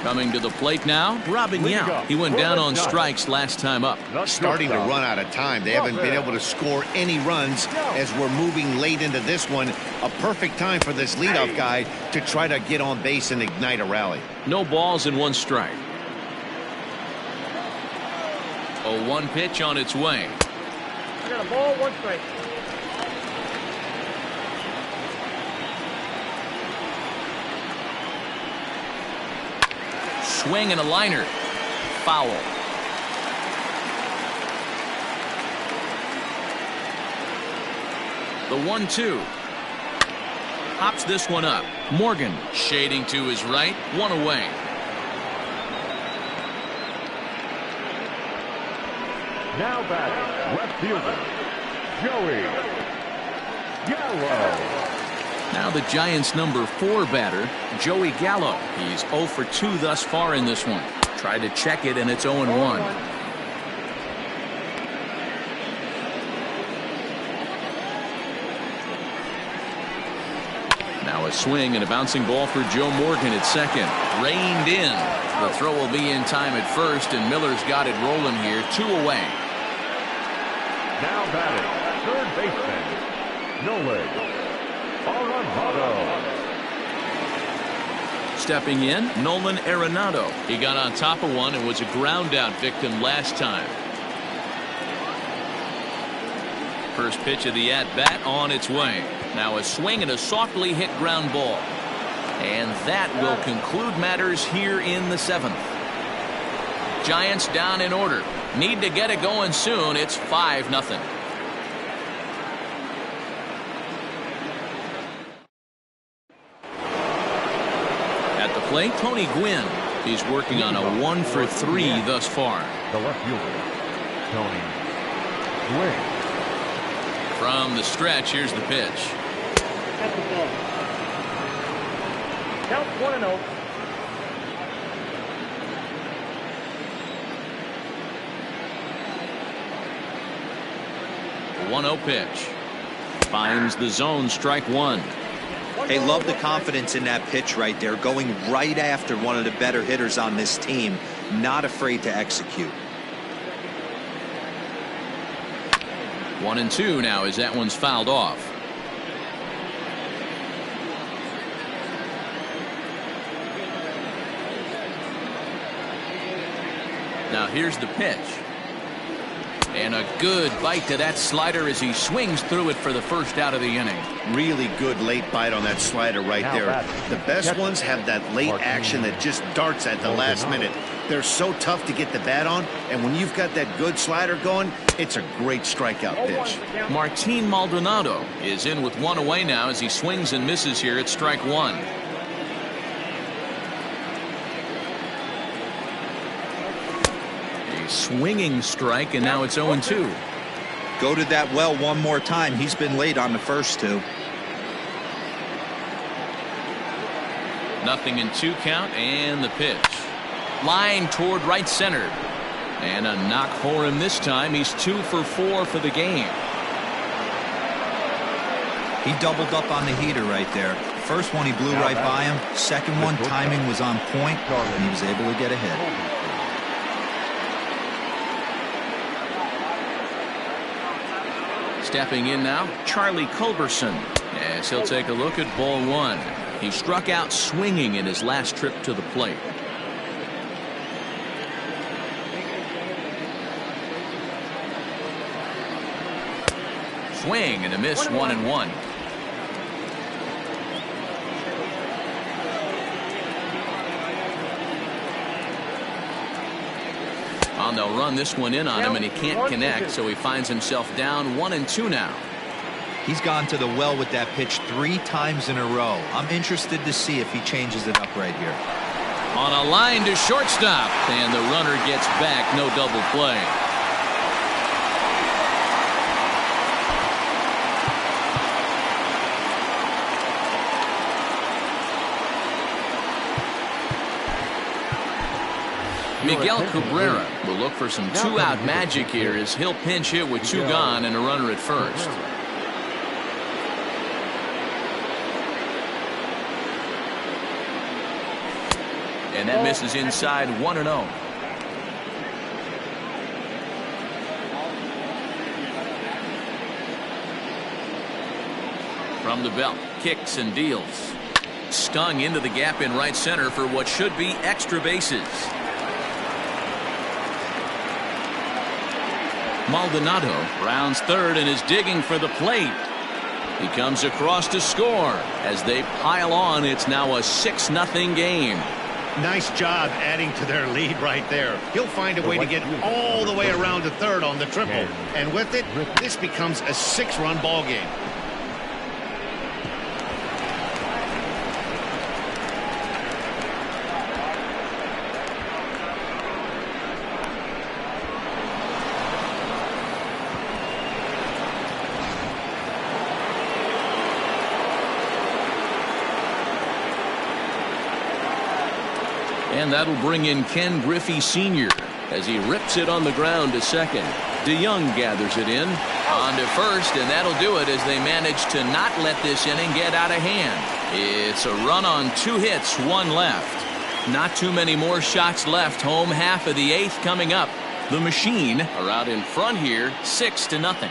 Coming to the plate now, Robin Yount. He went down on strikes last time up. Starting to run out of time. They haven't been able to score any runs as we're moving late into this one. A perfect time for this leadoff guy to try to get on base and ignite a rally. No balls and 1 strike. 0-1 pitch on its way. I got a ball, 1 strike. Swing and a liner. Foul. The 1-2. Hops this one up. Morgan shading to his right. 1 away. Now batting, left fielder, Joey Gallo. Now the Giants' number 4 batter, Joey Gallo. He's 0 for 2 thus far in this one. Tried to check it, and it's 0-1. Now a swing and a bouncing ball for Joe Morgan at second. Reined in. The throw will be in time at first, and Miller's got it rolling here. 2 away. Now batting, third baseman, Nolan Arenado. Stepping in, Nolan Arenado. He got on top of one and was a ground out victim last time. First pitch of the at-bat on its way. Now a swing and a softly hit ground ball. And that will conclude matters here in the 7th. Giants down in order. Need to get it going soon. It's 5-0. At the plate, Tony Gwynn. He's working on a 1 for 3 thus far. The left fielder, Tony Gwynn. From the stretch, here's the pitch. That's the ball. Count 1-0. The 1-0 pitch. Finds the zone, strike 1. Hey, love the confidence in that pitch right there. Going right after one of the better hitters on this team. Not afraid to execute. 1-2 now as that one's fouled off. Now here's the pitch. And a good bite to that slider as he swings through it for the first out of the inning. Really good late bite on that slider right there. The best ones have that late action that just darts at the last minute. They're so tough to get the bat on, and when you've got that good slider going, it's a great strikeout pitch. Martin Maldonado is in with 1 away now as he swings and misses here at strike 1. A swinging strike, and now it's 0-2. Go to that well one more time. He's been late on the first 2. 0-2 count, and the pitch. Line toward right center. And a knock for him this time. He's 2 for 4 for the game. He doubled up on the heater right there. First one he blew right by him. Second one, timing was on point, and he was able to get ahead. Stepping in now, Charlie Culberson, as he'll take a look at ball 1. He struck out swinging in his last trip to the plate. Swing and a miss, 1-1. And they'll run this one in on him, and he can't connect, so he finds himself down 1-2 now. He's gone to the well with that pitch 3 times in a row. I'm interested to see if he changes it up right here. On a line to shortstop, and the runner gets back. No double play. Miguel Cabrera will look for some 2-out magic here as he'll pinch hit with 2 gone and a runner at first. And that misses inside 1-0. From the belt, kicks and deals. Stung into the gap in right center for what should be extra bases. Maldonado rounds third and is digging for the plate. He comes across to score. As they pile on, it's now a 6-0 game. Nice job adding to their lead right there. He'll find a way to get all the way around to third on the triple. And with it, this becomes a 6-run ball game. And that'll bring in Ken Griffey Sr. as he rips it on the ground to second. DeYoung gathers it in. On to first, and that'll do it as they manage to not let this inning get out of hand. It's a run on 2 hits, 1 left. Not too many more shots left. Home half of the 8th coming up. The Machine are out in front here, 6-0.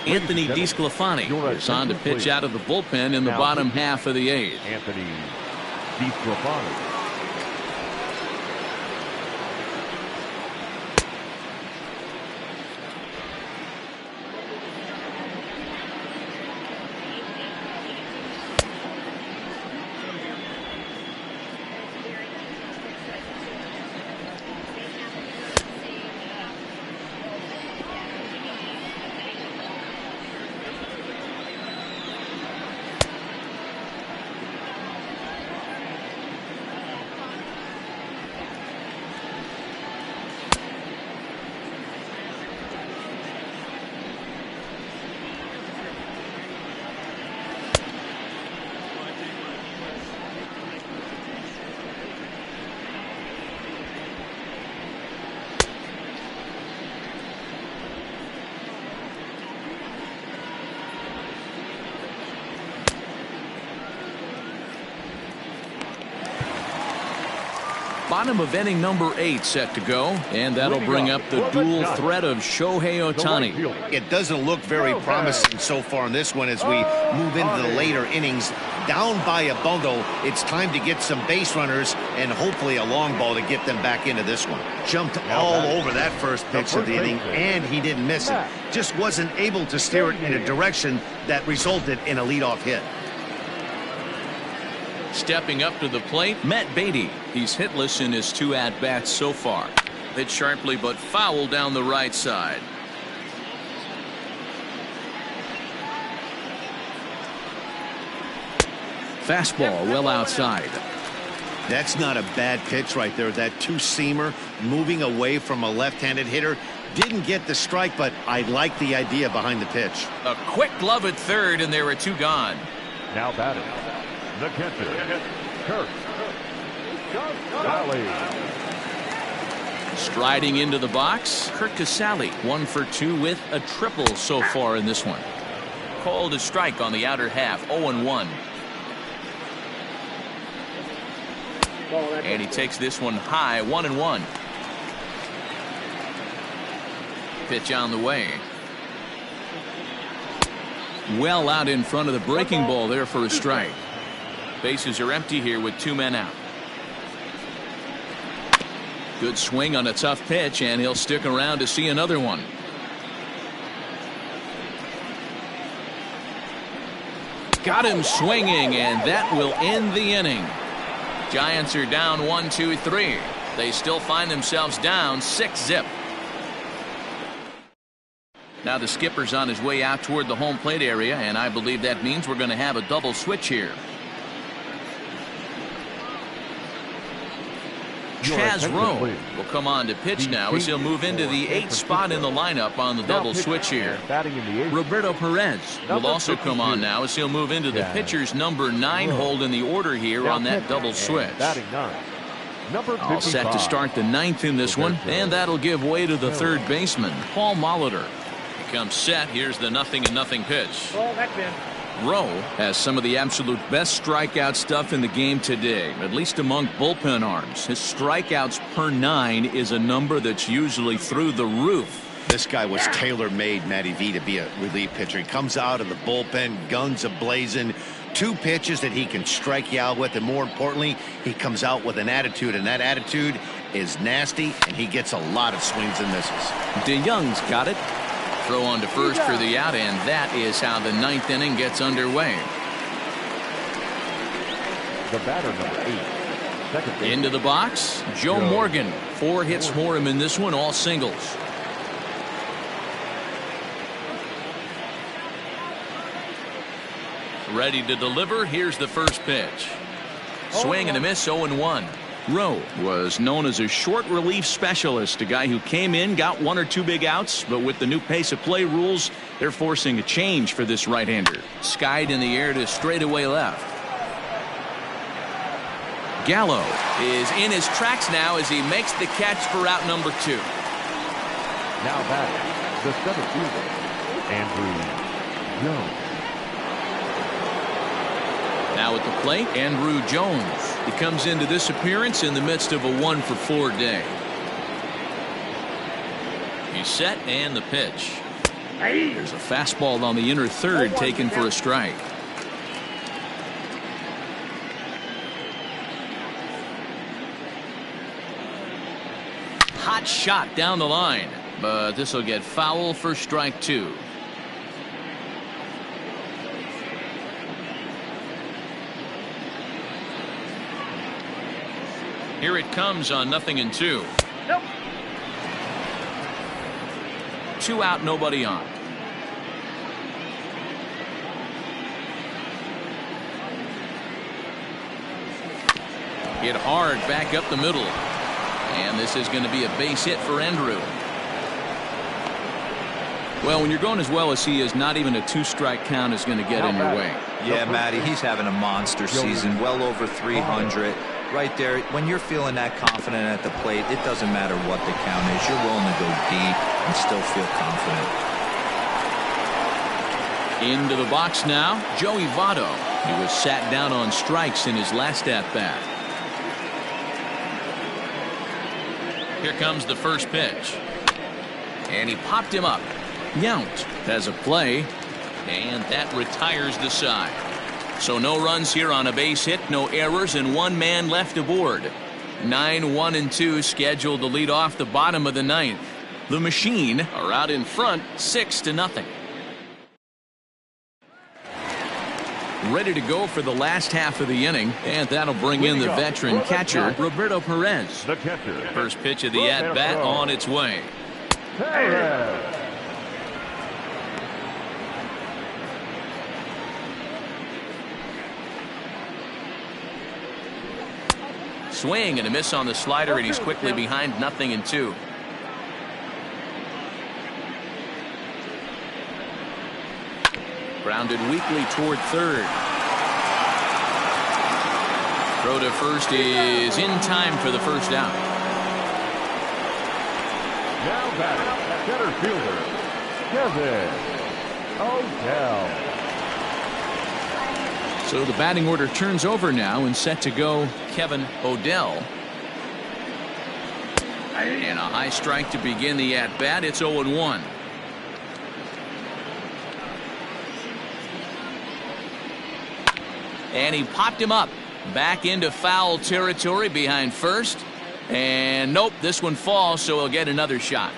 Anthony DeSclafani is on to pitch out of the bullpen in the bottom half of the 8th. Anthony DeSclafani. Bottom of inning number 8 set to go, and that'll bring up the dual threat of Shohei Ohtani. It doesn't look very promising so far in this one as we move into the later innings. Down by a bundle, it's time to get some base runners and hopefully a long ball to get them back into this one. Jumped all over that first pitch of the inning, and he didn't miss it. Just wasn't able to steer it in a direction that resulted in a leadoff hit. Stepping up to the plate, Matt Beatty. He's hitless in his 2 at-bats so far. Hit sharply but foul down the right side. Fastball well outside. That's not a bad pitch right there. That 2-seamer moving away from a left-handed hitter. Didn't get the strike, but I like the idea behind the pitch. A quick glove at third, and there are 2 gone. Now batting, the catcher, Kurt Casale. Striding into the box, Kurt Casale, 1 for 2 with a triple so far in this one. Called a strike on the outer half, 0-1. And he takes this one high, 1-1. Pitch on the way. Well out in front of the breaking ball there for a strike. Bases are empty here with 2 men out. Good swing on a tough pitch, and he'll stick around to see another one. Got him swinging, and that will end the inning. Giants are down 1-2-3. They still find themselves down 6-0. Now the skipper's on his way out toward the home plate area, and I believe that means we're going to have a double switch here. Chaz Rowe will come on to pitch now as he'll move into the 8th spot in the lineup on the double switch here. Roberto Perez will also come on now as he'll move into the pitcher's number 9 hold in the order here on that double switch. All set to start the 9th in this one, and that'll give way to the 3rd baseman, Paul Molitor. He comes set. Here's the 0-0 pitch. Ball, that's in. Rowe has some of the absolute best strikeout stuff in the game today, at least among bullpen arms. His strikeouts per 9 is a number that's usually through the roof. This guy was tailor-made, Matty V, to be a relief pitcher. He comes out of the bullpen, guns a-blazing, 2 pitches that he can strike you out with, and more importantly, he comes out with an attitude, and that attitude is nasty, and he gets a lot of swings and misses. DeYoung's got it. Throw on to first for the out, and that is how the 9th inning gets underway. The batter, number 8. Second base. Into the box, Joe Morgan. 4 hits for him in this one, all singles. Ready to deliver. Here's the first pitch. Swing and a miss, 0-1. Rowe was known as a short relief specialist, a guy who came in, got 1 or 2 big outs, but with the new pace of play rules, they're forcing a change for this right-hander. Skied in the air to straightaway left. Gallo is in his tracks now as he makes the catch for out number 2. Now batting, the center fielder, Andrew Jones. Now at the plate, Andrew Jones. He comes into this appearance in the midst of a 1-for-4 day. He's set, and the pitch. There's a fastball on the inner third taken for a strike. Hot shot down the line, but this will get foul for strike 2. Here it comes on 0-2. Nope. 2 out, nobody on. Hit hard back up the middle. And this is going to be a base hit for Andrew. Well, when you're going as well as he is, not even a 2-strike count is going to get in your way. Yeah, Matty, he's having a monster season, well over 300. Right there, when you're feeling that confident at the plate, it doesn't matter what the count is. You're willing to go deep and still feel confident. Into the box now, Joey Votto. He was sat down on strikes in his last at-bat. Here comes the first pitch. And he popped him up. Yount has a play, and that retires the side. So no runs here on a base hit, no errors, and 1 man left aboard. 9-1-2 scheduled to lead off the bottom of the 9th. The Machine are out in front, 6-0. Ready to go for the last half of the inning, and that'll bring in the veteran catcher, Roberto Perez. The catcher. First pitch of the at-bat on its way. Perez. Swing and a miss on the slider, and he's quickly behind 0-2. Grounded weakly toward third. Throw to first is in time for the first out. Now batting, center fielder, Kevin O'Dell. So the batting order turns over now, and set to go Kevin O'Dell. And a high strike to begin the at-bat. It's 0-1. And he popped him up. Back into foul territory behind first. And nope, this one falls, so he'll get another shot.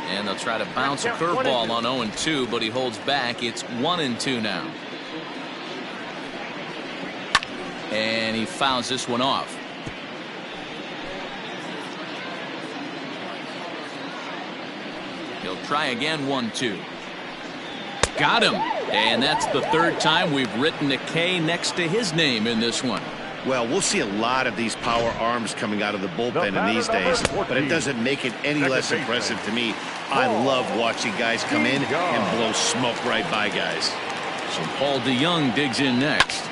And they'll try to bounce a curveball on 0-2, but he holds back. It's 1-2 now. And he fouls this one off. He'll try again, 1-2. Got him. And that's the 3rd time we've written a K next to his name in this one. Well, we'll see a lot of these power arms coming out of the bullpen in these days, but it doesn't make it any less impressive to me. I love watching guys come in and blow smoke right by guys. So Paul DeYoung digs in next.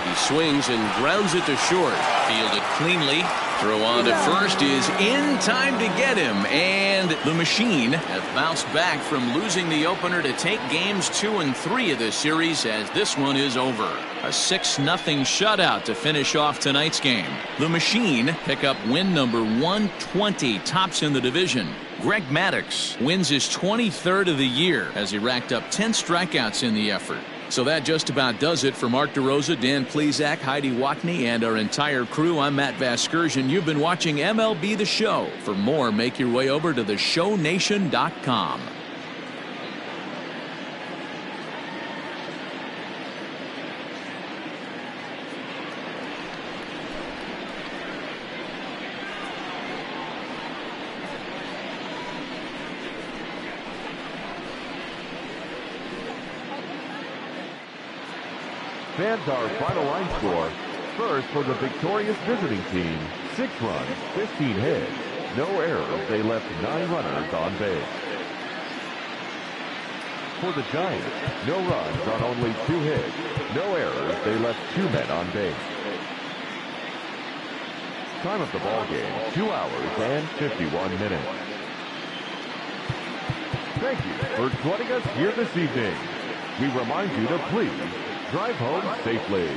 He swings and grounds it to short. Fielded cleanly. Throw on to first is in time to get him, and the Machine have bounced back from losing the opener to take games 2 and 3 of this series as this one is over. A 6-0 shutout to finish off tonight's game. The Machine pick up win number 120, tops in the division. Greg Maddux wins his 23rd of the year as he racked up 10 strikeouts in the effort. So that just about does it for Mark DeRosa, Dan Plesac, Heidi Watney, and our entire crew. I'm Matt Vasgersian. You've been watching MLB The Show. For more, make your way over to theshownation.com. Fans, our final line score. First, for the victorious visiting team, 6 runs, 15 hits, no errors. They left 9 runners on base. For the Giants, no runs on only 2 hits, no errors. They left 2 men on base. Time of the ball game, 2 hours and 51 minutes. Thank you for joining us here this evening. We remind you to please drive home safely.